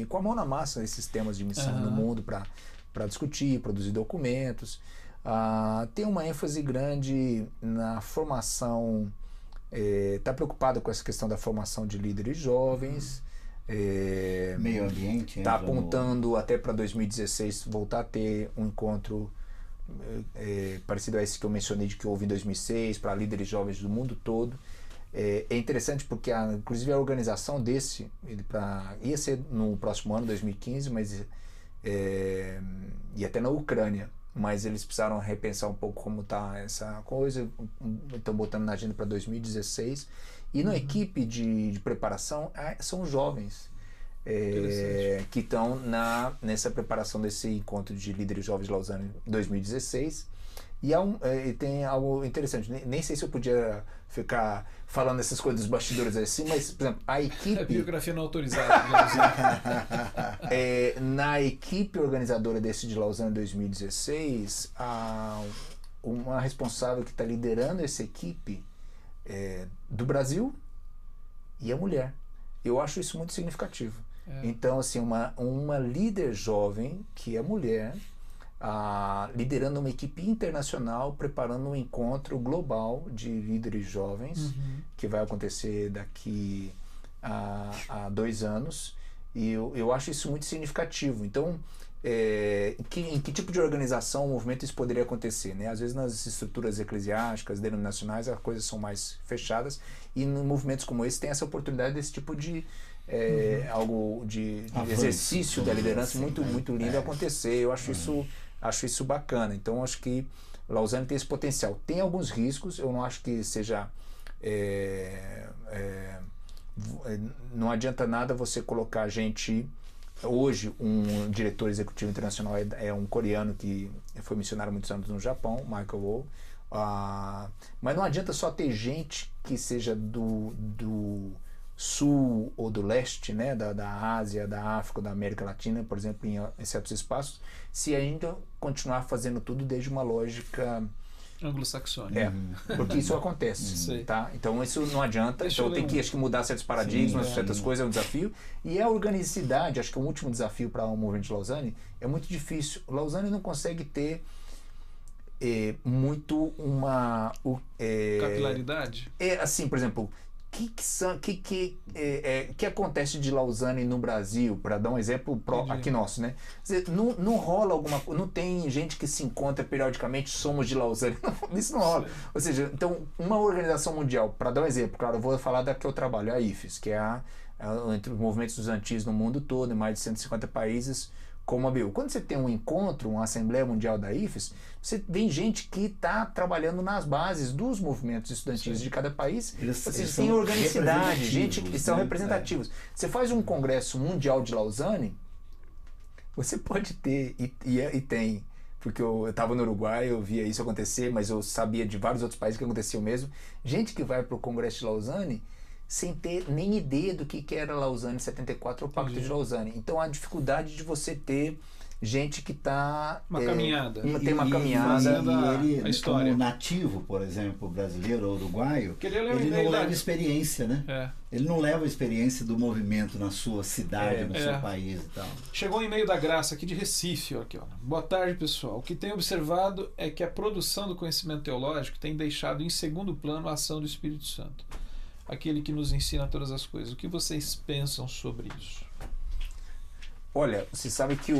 com a mão na massa nesses temas de missão no mundo para discutir, produzir documentos. Tem uma ênfase grande na formação, está preocupado com essa questão da formação de líderes jovens. Meio ambiente. Está apontando até para 2016 voltar a ter um encontro parecido a esse que eu mencionei, de que houve em 2006, para líderes jovens do mundo todo. É interessante porque inclusive a organização desse ia ser no próximo ano, 2015, mas e até na Ucrânia, mas eles precisaram repensar um pouco como está essa coisa, estão botando na agenda para 2016. E na equipe de preparação são jovens que estão nessa preparação desse encontro de líderes jovens de Lausanne em 2016. E tem algo interessante, nem sei se eu podia ficar falando essas coisas dos bastidores assim, mas, por exemplo, a equipe... A biografia não autorizada. Na equipe organizadora desse de Lausanne 2016, uma responsável que está liderando essa equipe do Brasil e a mulher. Eu acho isso muito significativo. Então, assim, uma líder jovem que é mulher, liderando uma equipe internacional, preparando um encontro global de líderes jovens, que vai acontecer daqui a 2 anos, e eu acho isso muito significativo. Então, em que tipo de organização, movimento isso poderia acontecer, né? Às vezes nas estruturas eclesiásticas, denominacionais, as coisas são mais fechadas, e em movimentos como esse tem essa oportunidade desse tipo de algo de exercício da liderança muito lindo acontecer. Eu acho isso bacana. Então acho que Lausanne tem esse potencial. Tem alguns riscos, eu não acho que seja não adianta nada você colocar gente. Hoje um diretor executivo internacional é um coreano que foi missionário há muitos anos no Japão, Michael Wall. Mas não adianta só ter gente que seja do sul ou do leste, né, da Ásia, da África, da América Latina, por exemplo, em certos espaços, se ainda continuar fazendo tudo desde uma lógica anglo-saxônica. Porque isso acontece, tá? Então isso não adianta. Então tem que, acho que, mudar certos paradigmas, certas coisas, é um desafio. E a organicidade, acho que é o último desafio para o movimento de Lausanne, é muito difícil. Lausanne não consegue ter muito uma capilaridade. Assim, por exemplo, que acontece de Lausanne no Brasil, para dar um exemplo aqui nosso, né? Quer dizer, não rola alguma coisa, não tem gente que se encontra periodicamente, somos de Lausanne, isso não rola. Ou seja, então, uma organização mundial, para dar um exemplo, claro, eu vou falar da que eu trabalho, a IFES, que é entre os movimentos estudantis no mundo todo, em mais de 150 países, como a ABU. Quando você tem um encontro, uma Assembleia Mundial da IFES, você vem gente que está trabalhando nas bases dos movimentos estudantis de cada país. Vocês têm organicidade, gente que são representativos. Você faz um congresso mundial de Lausanne, você pode ter, e tem, porque eu estava no Uruguai, eu via isso acontecer, mas eu sabia de vários outros países que acontecia o mesmo. Gente que vai para o congresso de Lausanne sem ter nem ideia do que era Lausanne 74 ou Pacto de Lausanne. Então a dificuldade de você ter gente que está caminhada. Tem uma caminhada. E ele, a história. como nativo, por exemplo, brasileiro ou uruguaio, ele não leva experiência, né? Ele não leva a experiência do movimento na sua cidade, no seu país e tal. Chegou um e-mail da Graça aqui de Recife. Aqui, ó. Boa tarde, pessoal. O que tenho observado é que a produção do conhecimento teológico tem deixado em segundo plano a ação do Espírito Santo, aquele que nos ensina todas as coisas. O que vocês pensam sobre isso? Olha, você sabe que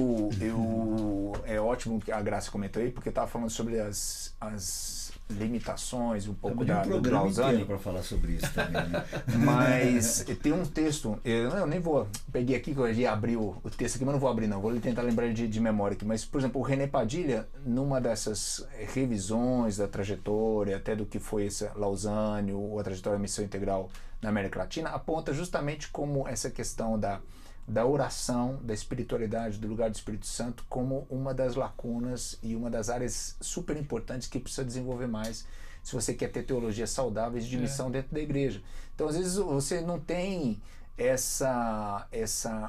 é ótimo que a Graça comentou aí, porque eu estava falando sobre as limitações um pouco da Lausanne para falar sobre isso também, né? Mas tem um texto, eu nem vou, peguei aqui que eu ia abrir o texto aqui, mas não vou abrir não, vou tentar lembrar de memória aqui, mas por exemplo, o René Padilha, numa dessas revisões da trajetória, até do que foi essa Lausanne ou a trajetória da missão integral na América Latina, aponta justamente como essa questão da da oração, da espiritualidade, do lugar do Espírito Santo como uma das lacunas e uma das áreas super importantes que precisa desenvolver mais se você quer ter teologias saudáveis de missão dentro da igreja. Então, às vezes, você não tem essa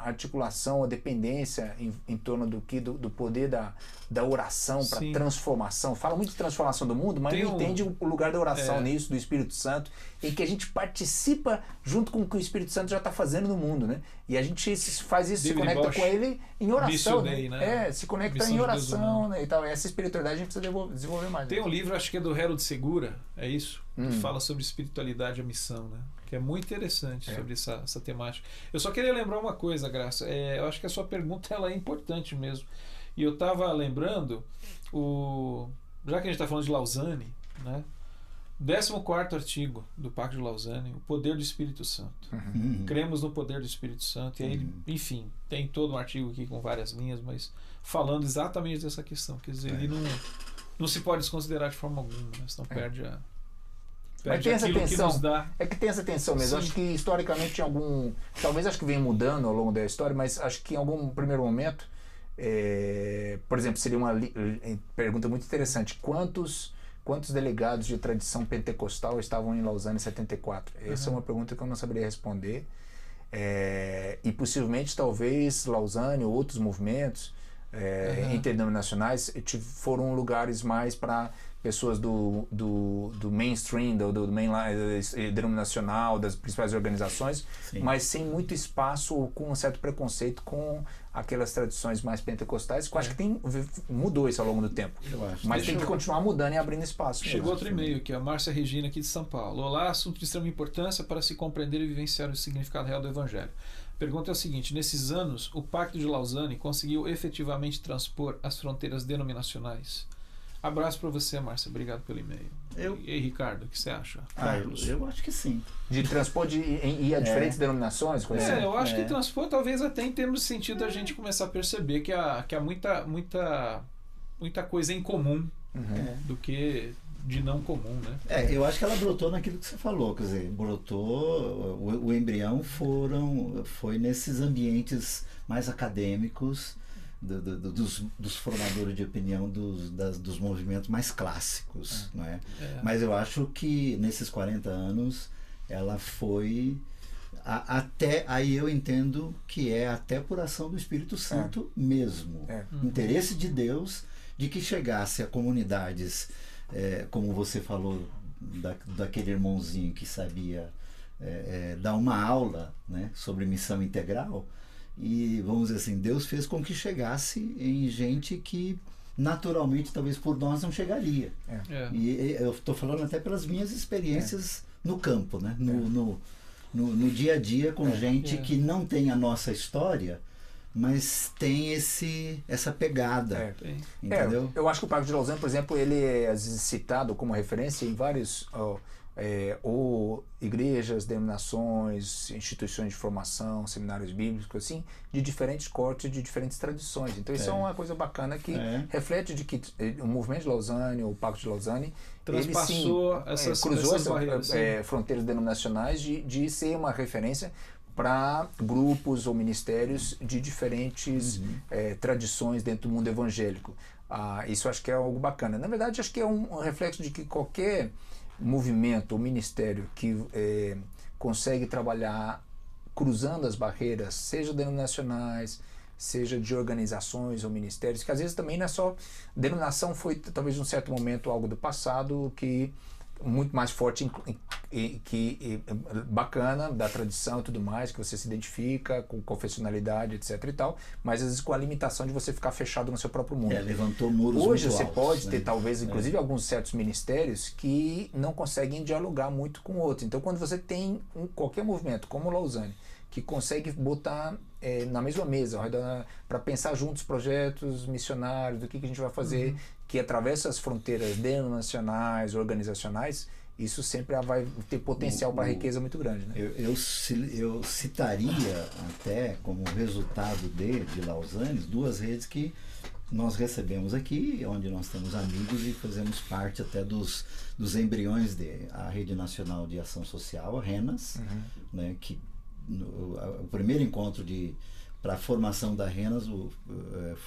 articulação, a dependência em torno do poder da oração para transformação. Fala muito de transformação do mundo, mas não entende o lugar da oração nisso, do Espírito Santo, em que a gente participa junto com o que o Espírito Santo já está fazendo no mundo, né? E a gente faz isso, se conecta com ele em oração, né? Se conecta em oração, né? E tal. Essa espiritualidade a gente precisa desenvolver mais. Tem um livro, acho que é do Harold Segura, é isso? Que fala sobre espiritualidade e a missão, né? Que é muito interessante sobre essa temática. Eu só queria lembrar uma coisa, Graça. Eu acho que a sua pergunta ela é importante mesmo. E eu estava lembrando, já que a gente está falando de Lausanne, né? 14º artigo do Pacto de Lausanne, o poder do Espírito Santo. Cremos no poder do Espírito Santo. E aí, enfim, tem todo um artigo aqui com várias linhas, mas falando exatamente dessa questão. Quer dizer, ele não se pode desconsiderar de forma alguma, né? Senão perde a... Mas tem essa tensão, é que tem essa tensão mesmo. Acho que historicamente tinha talvez acho que vem mudando ao longo da história, mas acho que em algum primeiro momento, por exemplo, seria uma pergunta muito interessante: quantos delegados de tradição pentecostal estavam em Lausanne em 74? Essa é uma pergunta que eu não saberia responder. E possivelmente, talvez, Lausanne ou outros movimentos interdenominacionais foram lugares mais para pessoas do mainstream, do mainline denominacional, das principais organizações, mas sem muito espaço ou com um certo preconceito com aquelas tradições mais pentecostais, que eu acho que mudou isso ao longo do tempo. Mas tem que continuar mudando e abrindo espaço. Chegou outro e-mail aqui, a Márcia Regina, aqui de São Paulo. Olá, assunto de extrema importância para se compreender e vivenciar o significado real do Evangelho. A pergunta é o seguinte: nesses anos, o Pacto de Lausanne conseguiu efetivamente transpor as fronteiras denominacionais? Abraço para você, Márcia. Obrigado pelo e-mail. E aí, Ricardo, o que você acha? Eu acho que sim. De transpor ir a diferentes denominações? Eu acho que transpor talvez até em termos de sentido a gente começar a perceber que há muita coisa em comum do que de não comum, né? Eu acho que ela brotou naquilo que você falou, quer dizer, o embrião foi nesses ambientes mais acadêmicos, dos formadores de opinião dos movimentos mais clássicos, não é? Mas eu acho que nesses 40 anos ela foi até aí, eu entendo que até por ação do Espírito Santo mesmo, interesse de Deus de que chegasse a comunidades, como você falou daquele irmãozinho que sabia dar uma aula, né, sobre missão integral. E, vamos dizer assim, Deus fez com que chegasse em gente que naturalmente, talvez por nós, não chegaria. E eu estou falando até pelas minhas experiências no campo, né? No dia a dia, com gente que não tem a nossa história, mas tem essa pegada. Entendeu? Eu acho que o Pacto de Lausanne, por exemplo, ele é citado como referência em vários... ou igrejas, denominações, instituições de formação, seminários bíblicos, assim, de diferentes cortes, de diferentes tradições. Então isso é uma coisa bacana que reflete de que o movimento de Lausanne, o Pacto de Lausanne, transpassou cruzou essas fronteiras denominacionais de ser uma referência para grupos ou ministérios de diferentes tradições dentro do mundo evangélico. Isso acho que é algo bacana. Na verdade, acho que é um reflexo de que qualquer movimento ou ministério que consegue trabalhar cruzando as barreiras, seja denominacionais, seja de organizações ou ministérios, que às vezes também não é só... Denominação foi talvez num certo momento algo do passado que muito mais forte, bacana, da tradição e tudo mais, que você se identifica com confessionalidade, etc e tal, mas às vezes com a limitação de você ficar fechado no seu próprio mundo. Levantou muros Hoje muito você altos, pode ter talvez inclusive alguns certos ministérios que não conseguem dialogar muito com o outro. Então quando você tem qualquer movimento como o Lausanne, que consegue botar na mesma mesa para pensar juntos projetos missionários, do que a gente vai fazer, que atravessa as fronteiras denominacionais, organizacionais, isso sempre vai ter potencial para riqueza muito grande. Né? Eu citaria até como resultado de Lausanne duas redes que nós recebemos aqui, onde nós temos amigos e fazemos parte até dos embriões a Rede Nacional de Ação Social, a RENAS, né, que o primeiro encontro para a formação da Renas,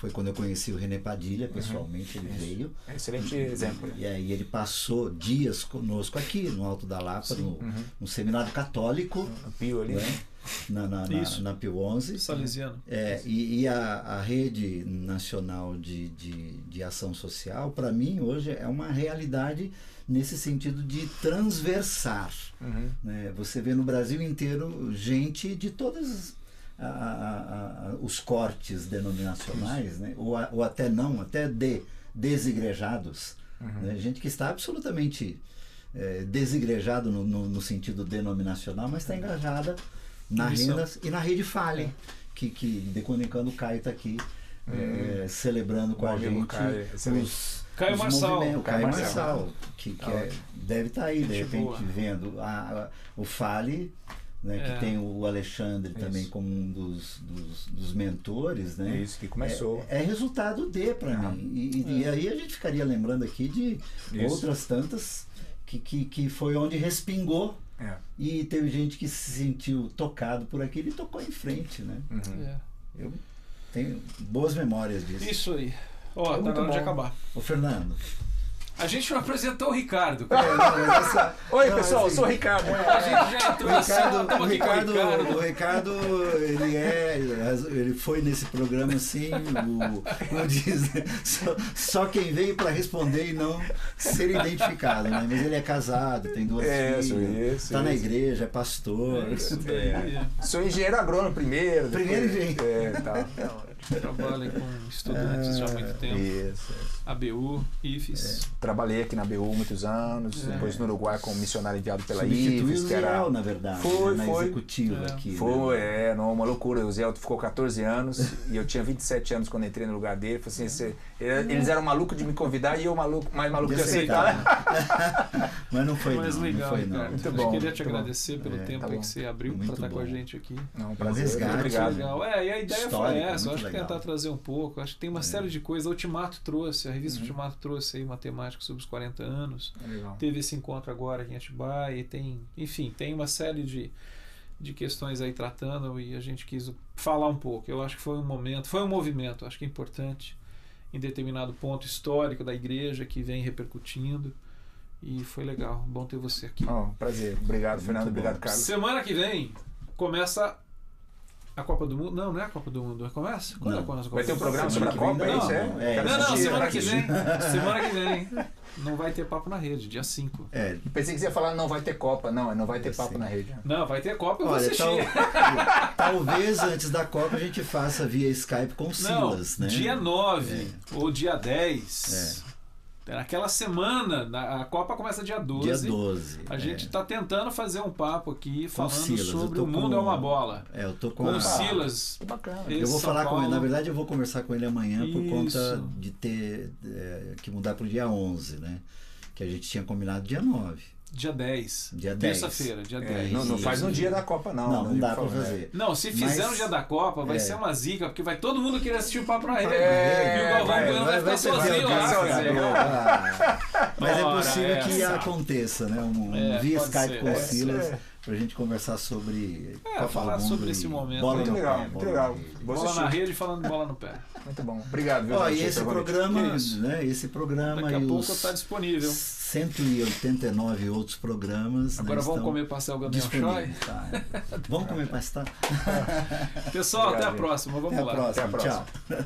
foi quando eu conheci o René Padilha, pessoalmente, ele veio. Excelente exemplo. E aí ele passou dias conosco aqui, no Alto da Lapa, no seminário católico. No Pio ali. Né? Na Pio 11. Salesiano. E a Rede Nacional de Ação Social, para mim, hoje é uma realidade nesse sentido de transversar. Né? Você vê no Brasil inteiro gente de todas os cortes denominacionais, né? ou até não, até desigrejados, né? Gente que está absolutamente desigrejado no sentido denominacional, mas está engajada na Renas e na Rede Fale, que de quando em quando o Caio está aqui celebrando com a gente Caio Marçal. O Caio Marçal, que deve estar aí, de repente, vendo o Fale, né, que tem o Alexandre também como um dos mentores, né? Isso, que começou. É resultado para mim. E aí a gente ficaria lembrando aqui de outras tantas que foi onde respingou. E teve gente que se sentiu tocado por aquilo e tocou em frente, né? Eu tenho boas memórias disso. Isso aí. Tá na hora de acabar. Ô, Fernando. A gente não apresentou o Ricardo. Oi, pessoal, eu sou o Ricardo. A gente já entrou o Ricardo, ele foi nesse programa assim, como diz, só quem veio para responder e não ser identificado, né? Mas ele é casado, tem 2 filhas, está na igreja, é pastor. Sou engenheiro agrônomo primeiro. Primeiro engenheiro. Trabalha com estudantes já há muito tempo. ABU, IFES. Trabalhei aqui na ABU muitos anos, depois no Uruguai como missionário enviado pela Substituiu IFES. o Zé, na verdade, na executiva aqui. Foi, uma loucura. O Zé ficou 14 anos e eu tinha 27 anos quando entrei no lugar dele. Falei assim, eles eram malucos de me convidar e eu mais maluco de aceitar. Mas não foi legal, não foi não. Muito bom. Eu queria te agradecer pelo tempo que você abriu para estar com a gente aqui. Não, prazer. Resgate. Obrigado. Legal. E a ideia foi essa. Eu acho que tentar trazer um pouco. Acho que tem uma série de coisas. A Ultimato trouxe, a revista Ultimato trouxe aí uma temática sobre os 40 anos. Teve esse encontro agora aqui em Atibaia e tem uma série de questões aí tratando e a gente quis falar um pouco. Eu acho que foi um movimento, acho que é importante em determinado ponto histórico da igreja que vem repercutindo e foi legal. Bom ter você aqui. Prazer. Obrigado, Fernando. Obrigado, Carlos. Semana que vem começa a Copa do Mundo? Não é a Copa do Mundo. Começa? Quando começa a Copa? Vai ter um programa sobre a Copa? Não, semana que vem. Semana que vem. Não vai ter papo na rede, dia 5. Pensei que você ia falar não vai ter Copa. Não vai ter papo na rede. Não, vai ter Copa, eu vou assistir. Talvez antes da Copa a gente faça via Skype com o Silas, né? Dia 9 ou dia 10. Naquela semana, a Copa começa dia 12. Dia 12. A gente está tentando fazer um papo aqui falando sobre o mundo é uma bola. Eu tô com o Silas. Que bacana. Eu vou falar com ele. Na verdade, eu vou conversar com ele amanhã por conta de ter que mudar para o dia 11, né? Que a gente tinha combinado dia 9. Dia 10. Dia 10. Terça-feira, dia 10. Não faz no dia da Copa, não. Não dá pra fazer. Não, se fizer no dia da Copa, vai ser uma zica, porque vai todo mundo querer assistir o Papo na Rede. E o Galvão Bueno vai ficar sozinho lá. Mas é possível que aconteça, né? Via Skype com o Silas, pra gente conversar sobre falar sobre esse momento. Bola muito legal, muito legal. Bola na rede falando bola no pé. Muito bom. Obrigado, viu? E esse programa daqui a pouco está disponível. 189 outros programas. Agora vamos comer pastel Gabriel Choi. Vamos comer pastel. Pessoal, até a próxima. Vamos lá. Até a próxima. Tchau.